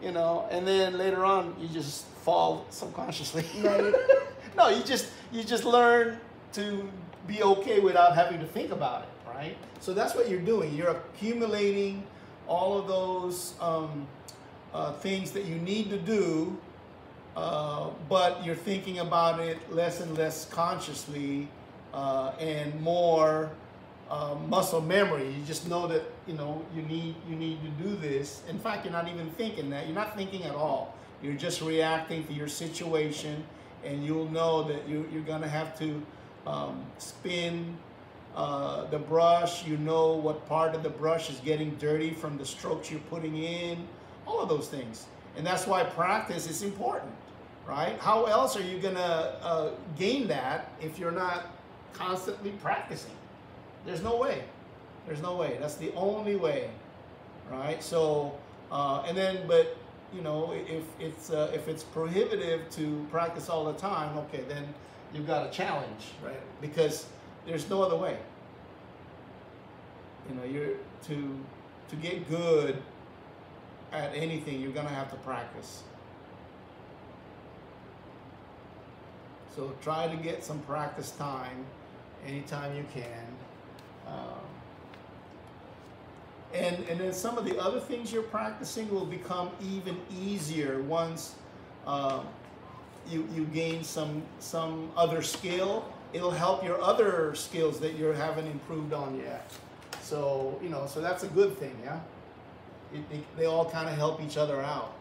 you know. And then later on, you just fall subconsciously. Right. No, you just learn to be okay without having to think about it, right? So that's what you're doing. You're accumulating all of those things that you need to do, but you're thinking about it less and less consciously, and more muscle memory. You just know that you need to do this. In fact, you're not even thinking that. You're not thinking at all. You're just reacting to your situation, and you'll know that you're gonna have to spin the brush. You know what part of the brush is getting dirty from the strokes you're putting in, all of those things. And that's why practice is important, right? How else are you gonna gain that if you're not constantly practicing? There's no way. There's no way. That's the only way, right? So, but you know, if it's prohibitive to practice all the time, okay, then you've got a challenge, right? Because there's no other way. You know, you're to get good at anything, you're gonna have to practice. So try to get some practice time anytime you can. And then some of the other things you're practicing will become even easier once you gain some other skill. It'll help your other skills that you haven't improved on yet. So, you know, so that's a good thing, yeah? They all kind of help each other out.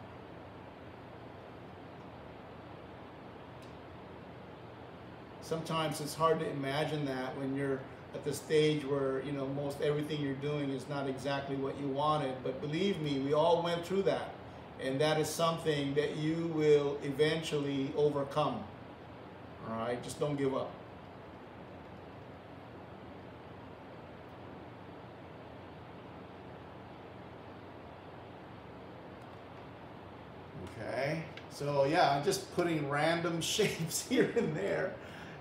Sometimes it's hard to imagine that when you're at the stage where, you know, most everything you're doing is not exactly what you wanted. But believe me, we all went through that. And that is something that you will eventually overcome. All right? Just don't give up. Okay, so yeah, I'm just putting random shapes here and there.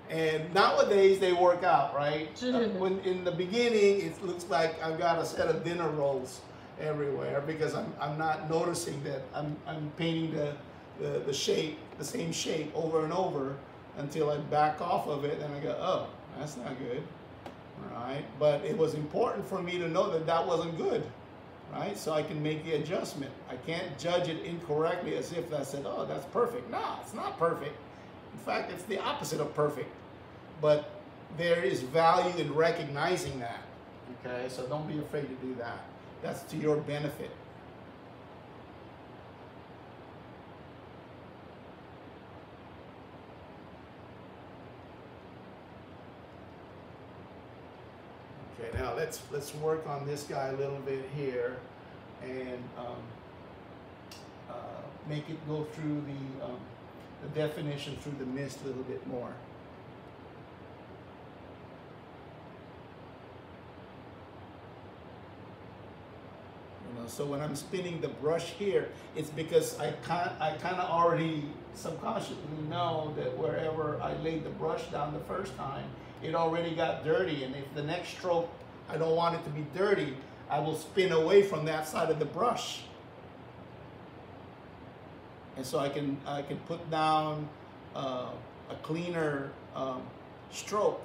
And nowadays they work out, right? When in the beginning, it looks like I've got a set of dinner rolls everywhere because I'm not noticing that I'm painting the shape, the same shape over and over until I back off of it and I go, oh, that's not good, right? But it was important for me to know that that wasn't good. Right? So I can make the adjustment. I can't judge it incorrectly as if I said, oh, that's perfect. No, it's not perfect. In fact, it's the opposite of perfect. But there is value in recognizing that. Okay? So don't be afraid to do that. That's to your benefit. Okay, now let's work on this guy a little bit here, and make it go through the definition through the mist a little bit more. You know, so when I'm spinning the brush here, it's because I kind of already subconsciously know that wherever I laid the brush down the first time, it already got dirty, and if the next stroke I don't want it to be dirty, I will spin away from that side of the brush. And so I can put down a cleaner stroke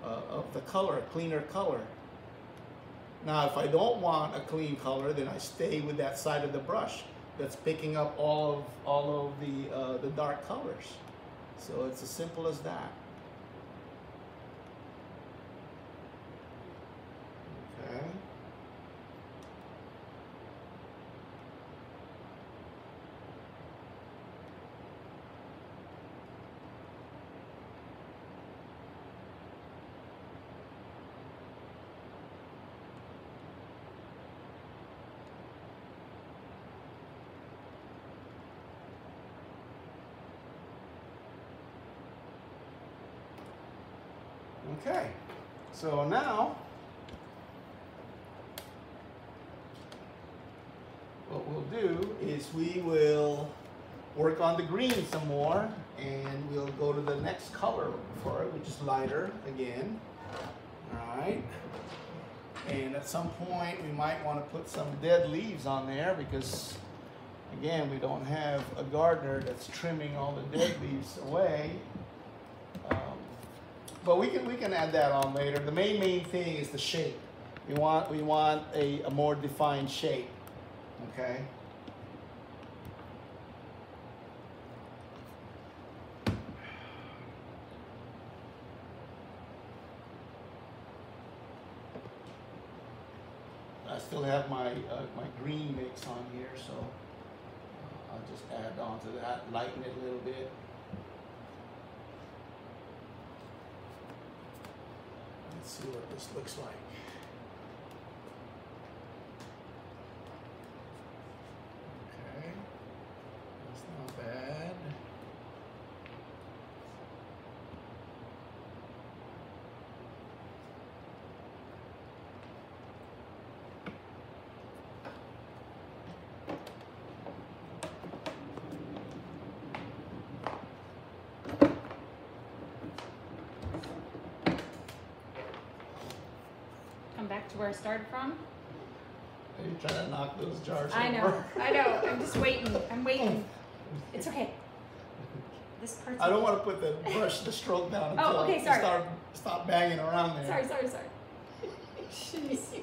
of the color, a cleaner color. Now, if I don't want a clean color, then I stay with that side of the brush that's picking up all of the dark colors. So it's as simple as that. Okay. Okay, so now what we'll do is we will work on the green some more, and we'll go to the next color for it, which is lighter again. All right. And at some point, we might want to put some dead leaves on there because, again, we don't have a gardener that's trimming all the dead leaves away. But we can add that on later. The main thing is the shape. We want a more defined shape. Okay. I still have my my green mix on here, so I'll just add on to that, lighten it a little bit. Let's see what this looks like. Okay, that's not bad. Back to where I started from. Are you trying to knock those jars over? I know. I'm just waiting. I'm waiting. It's okay. This part's I don't want to put the stroke down until okay, you sorry. stop banging around there. Sorry. Jeez.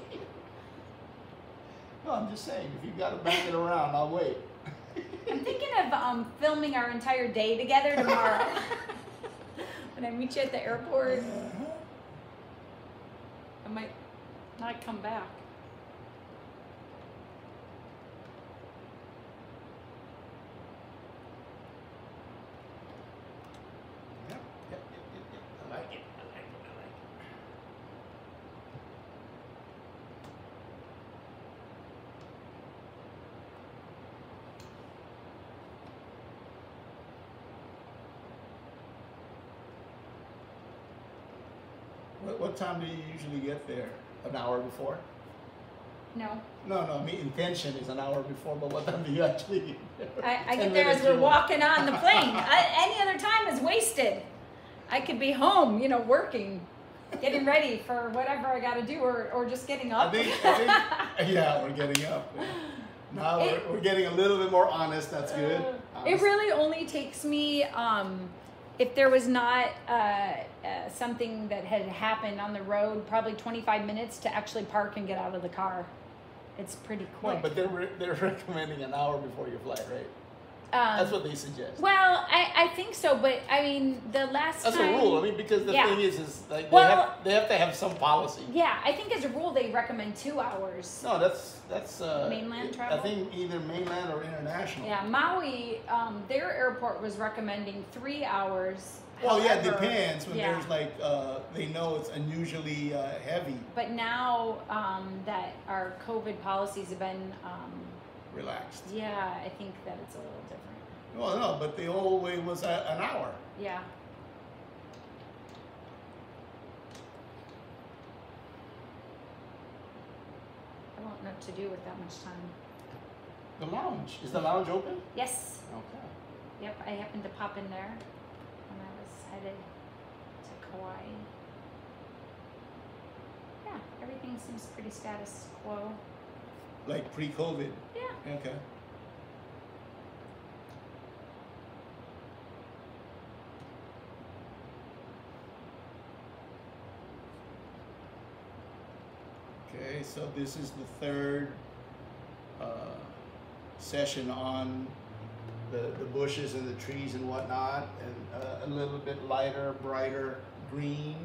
No, I'm just saying, if you got to bang it around, I'll wait. I'm thinking of filming our entire day together tomorrow. When I meet you at the airport, I might not come back. Yep. I like it. What time do you usually get there? An hour before? No. No, I mean, intention is an hour before, but what time do you actually get there? I get there as we're walking on the plane. Any other time is wasted. I could be home, working, getting ready for whatever I got to do, or just getting up. I think yeah, we're getting up. Now we're getting a little bit more honest. That's good. It really only takes me, if there was not something that had happened on the road, probably 25 minutes to actually park and get out of the car. It's pretty quick. No, but they're recommending an hour before your flight, right? That's what they suggest. Well, I think so, but I mean, the last That's time... a rule. I mean, because the thing is like they have to have some policy. Yeah, I think as a rule they recommend 2 hours. No, that's mainland travel. I think either mainland or international. Yeah, Maui, their airport was recommending 3 hours. Well, yeah, it However, depends when there's like they know it's unusually heavy. But now that our COVID policies have been Relaxed. yeah, I think that it's a little different. Well, no, but the old way was an hour. Yeah. I won't know what to do with that much time. The lounge. Is the lounge open? Yes. Okay. Yep, I happened to pop in there when I was headed to Kauai. Yeah, everything seems pretty status quo. Like pre-COVID? Yeah. Okay. Okay, so this is the third session on the bushes and the trees and whatnot, and a little bit lighter, brighter green.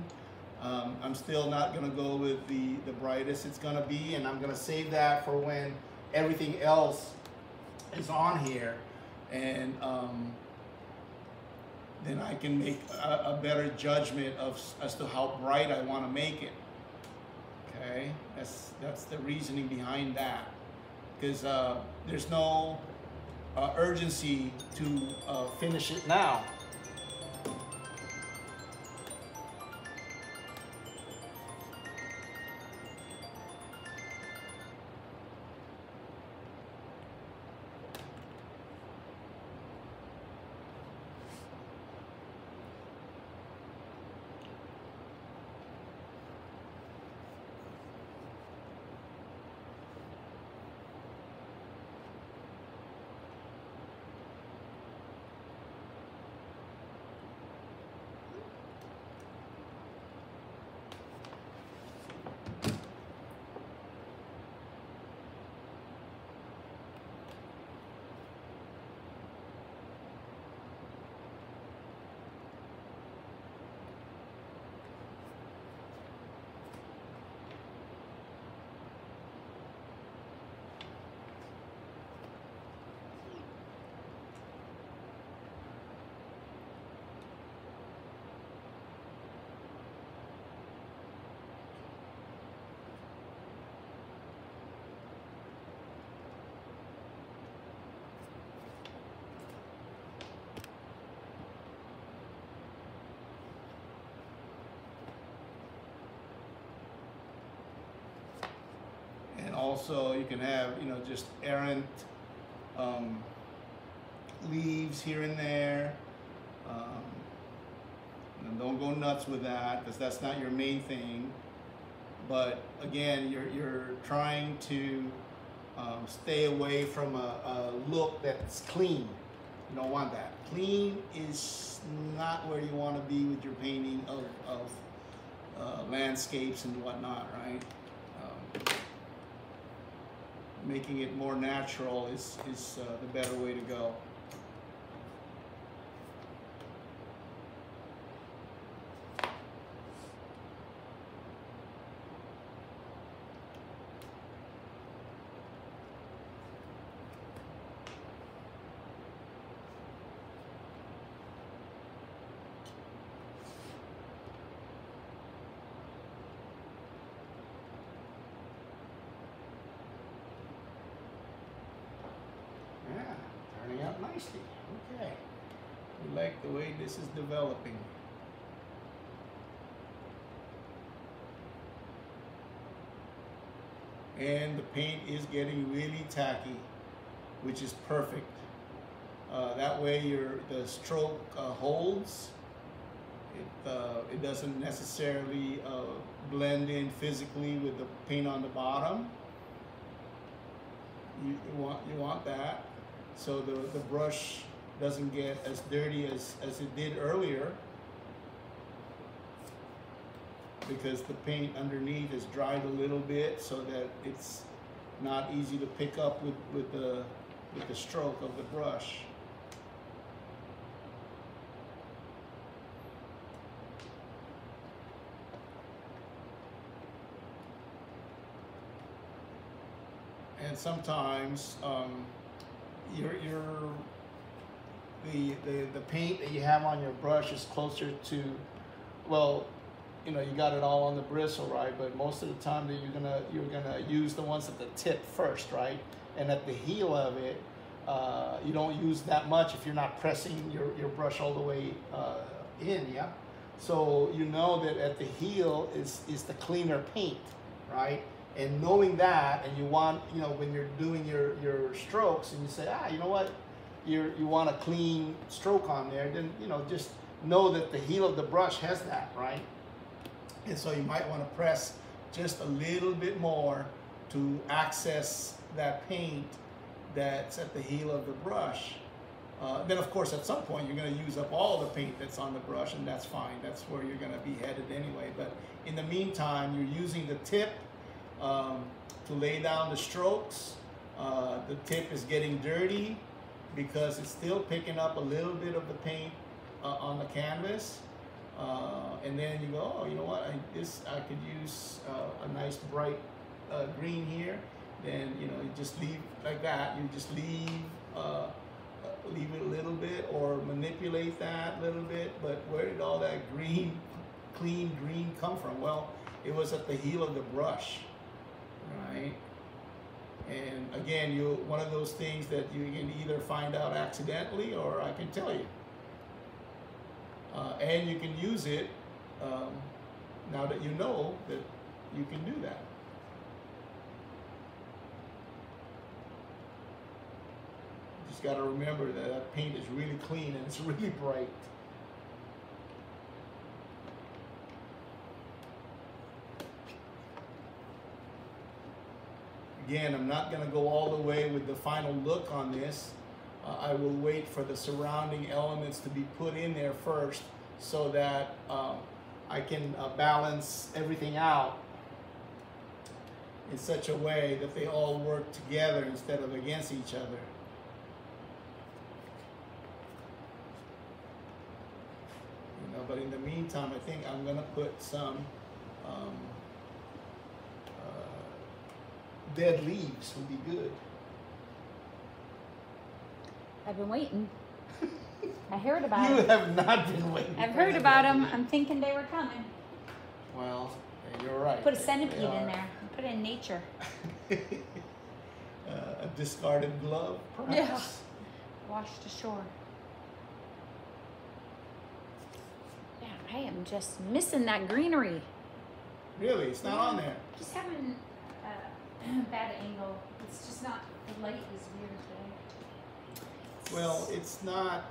I'm still not going to go with the brightest it's going to be, and I'm going to save that for when everything else is on here, and then I can make a better judgment as to how bright I want to make it. Okay, that's the reasoning behind that, because there's no urgency to finish it now. also, you can have, just errant leaves here and there. And don't go nuts with that, because that's not your main thing. But again, you're trying to stay away from a look that's clean. You don't want that. Clean is not where you want to be with your painting of landscapes and whatnot, right? Making it more natural is the better way to go. Turning out nicely. Okay. We like the way this is developing. And the paint is getting really tacky, which is perfect. That way the stroke holds. It doesn't necessarily blend in physically with the paint on the bottom. You want that, so the brush doesn't get as dirty as it did earlier, because the paint underneath is dried a little bit, so that it's not easy to pick up with the stroke of the brush. And sometimes the paint that you have on your brush is closer to, well, you got it all on the bristle, right? But most of the time that you're gonna use the ones at the tip first, right? And at the heel of it, you don't use that much if you're not pressing your brush all the way in, yeah. So you know that at the heel is the cleaner paint, right? And knowing that, and you want, when you're doing your strokes, and you say, you know what, you want a clean stroke on there, then just know that the heel of the brush has that, right? And so you might want to press just a little bit more to access that paint that's at the heel of the brush. Then of course at some point you're going to use up all the paint that's on the brush, and that's fine. That's where you're going to be headed anyway. But in the meantime, you're using the tip to lay down the strokes. The tip is getting dirty because it's still picking up a little bit of the paint on the canvas. And then you go, oh, you know what, I could use a nice bright green here. Then you just leave like that. You just leave it a little bit, or manipulate that a little bit. But where did all that clean green come from? Well, it was at the heel of the brush, right? And again, one of those things that you can either find out accidentally, or I can tell you. And you can use it now that you know that you can do that. Just got to remember that that paint is really clean and it's really bright. Again, I'm not going to go all the way with the final look on this. I will wait for the surrounding elements to be put in there first, so that I can balance everything out in such a way that they all work together instead of against each other. But in the meantime, I think I'm going to put some dead leaves would be good. I've been waiting. I heard about You it. have not been waiting. I've heard about them. I'm thinking they were coming. Well, you're right. Put a centipede in there. Put it in nature. A discarded glove, perhaps? Yeah. Washed ashore. Yeah, I am just missing that greenery. Really? It's not on there? Just having bad angle. It's just not, the light is weird today. Well, it's not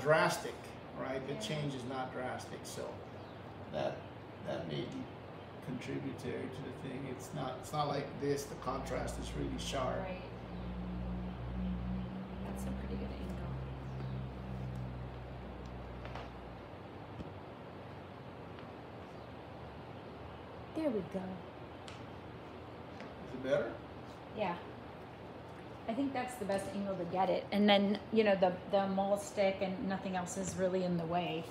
drastic, right? The change is not drastic, so that may be contributory to the thing. It's not like this. The contrast is really sharp. Right. That's a pretty good angle. There we go. Is it better? Yeah. I think that's the best angle to get it. And then, you know, the mole stick and nothing else is really in the way.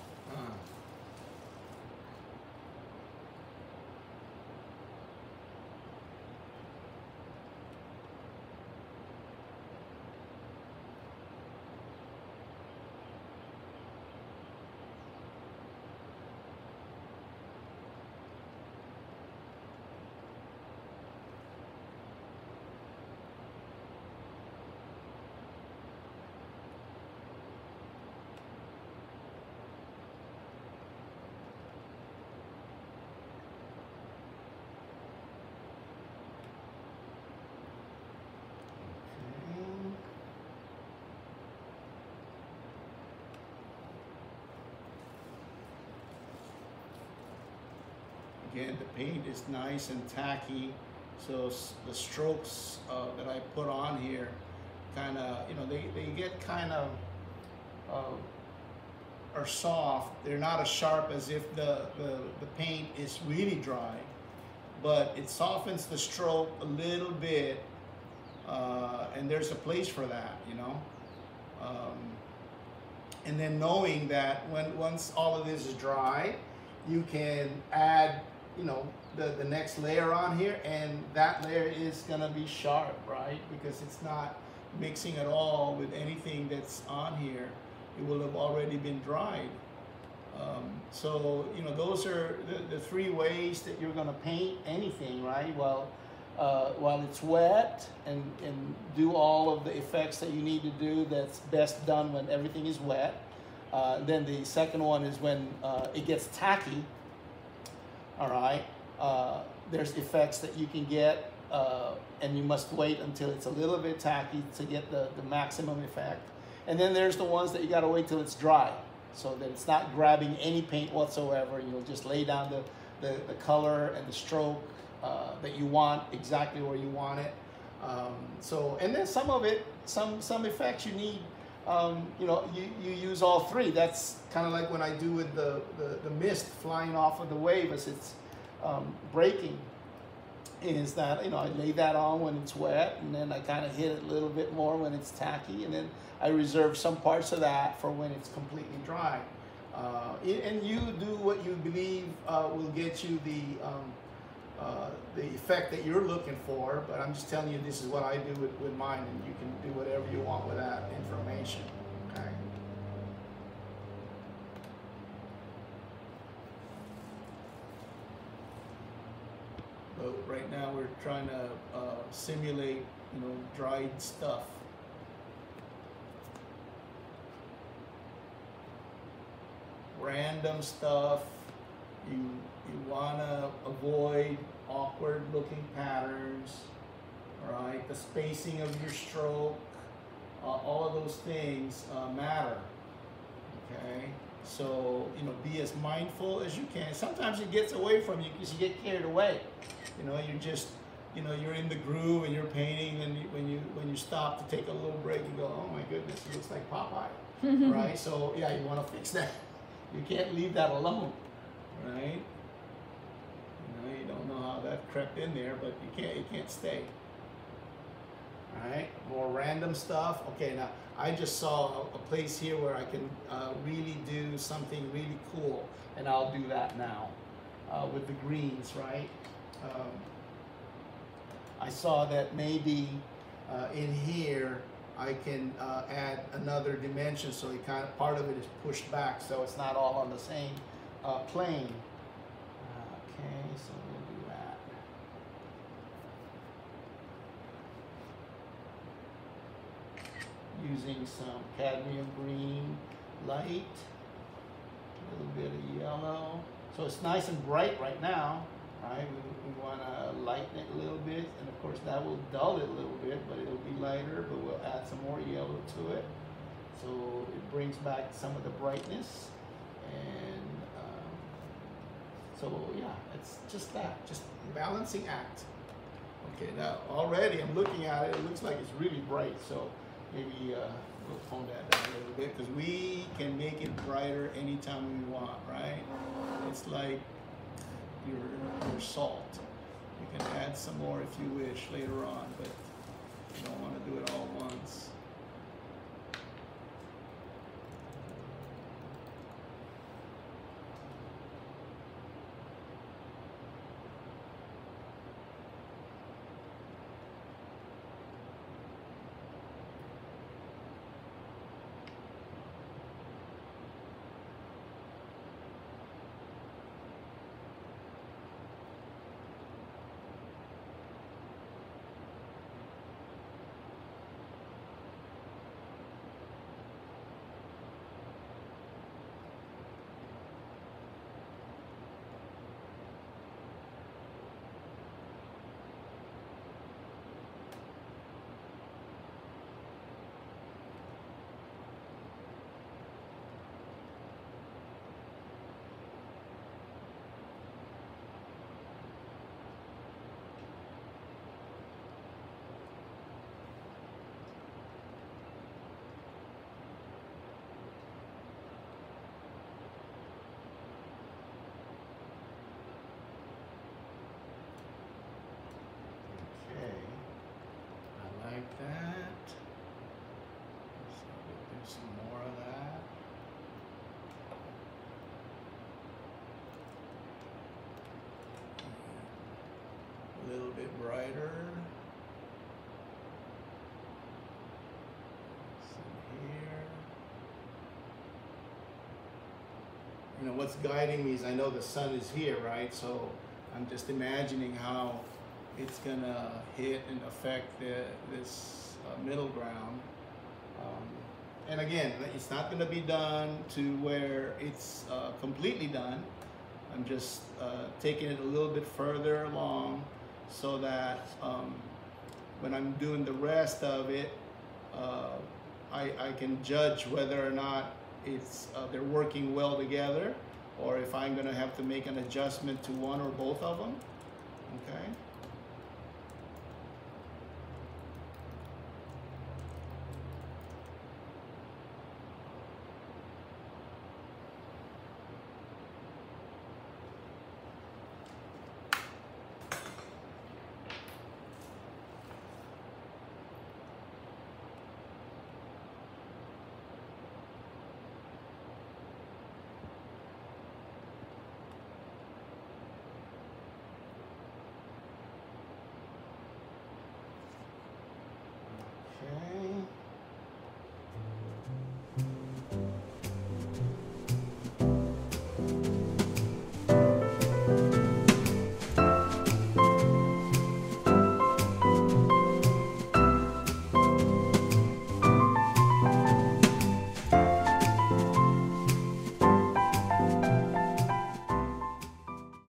Again, the paint is nice and tacky, so the strokes that I put on here kind of, you know, they get kind of are soft. They're not as sharp as if the paint is really dry, but it softens the stroke a little bit, and there's a place for that, you know. And then knowing that once all of this is dry, you can add, you know, the next layer on here, and that layer is gonna be sharp, right? Because it's not mixing at all with anything that's on here. It will have already been dried. So, you know, those are the three ways that you're gonna paint anything, right? While it's wet, and do all of the effects that you need to do. That's best done when everything is wet. Then the second one is when it gets tacky. All right, there's effects that you can get, and you must wait until it's a little bit tacky to get the maximum effect. And then there's the ones that you gotta wait till it's dry, so that it's not grabbing any paint whatsoever. You'll just lay down the color and the stroke that you want exactly where you want it. So, and then some of it, some effects you need, you know, you use all three. That's kind of like when I do with the mist flying off of the wave as it's breaking, is that, you know, I lay that on when it's wet, and then I kind of hit it a little bit more when it's tacky, and then I reserve some parts of that for when it's completely dry. And you do what you believe will get you the effect that you're looking for, but I'm just telling you this is what I do with mine, and you can do whatever you want with that information. Okay. But right now we're trying to simulate, you know, dried stuff. Random stuff. You want to avoid awkward looking patterns, right? The spacing of your stroke, all of those things matter, okay? So, you know, be as mindful as you can. Sometimes it gets away from you because you get carried away. You know, you're just, you know, you're in the groove and you're painting, and when you stop to take a little break, you go, oh my goodness, it looks like Popeye, right? So, yeah, you want to fix that. You can't leave that alone, right? You don't know how that crept in there, but it can't stay. All right, more random stuff. Okay, now I just saw a place here where I can really do something really cool, and I'll do that now with the greens, right? I saw that maybe in here I can add another dimension, so it kind of, part of it is pushed back, so it's not all on the same plane. Okay, so we'll do that. Using some cadmium green light, a little bit of yellow. So it's nice and bright right now. right? We want to lighten it a little bit, and of course that will dull it a little bit, but it'll be lighter, but we'll add some more yellow to it. So it brings back some of the brightness, and so yeah, it's just that, just balancing act. Okay, now already I'm looking at it, it looks like it's really bright, so maybe we'll tone that down a little bit, because we can make it brighter anytime we want, right? It's like your salt. You can add some more if you wish later on, but you don't want to do it all at once. That. So we'll do some more of that. A little bit brighter. Some here. You know, what's guiding me is I know the sun is here, right? So I'm just imagining how it's gonna hit and affect this middle ground. And again, it's not gonna be done to where it's completely done. I'm just taking it a little bit further along so that when I'm doing the rest of it, I can judge whether or not it's they're working well together, or if I'm gonna have to make an adjustment to one or both of them, okay?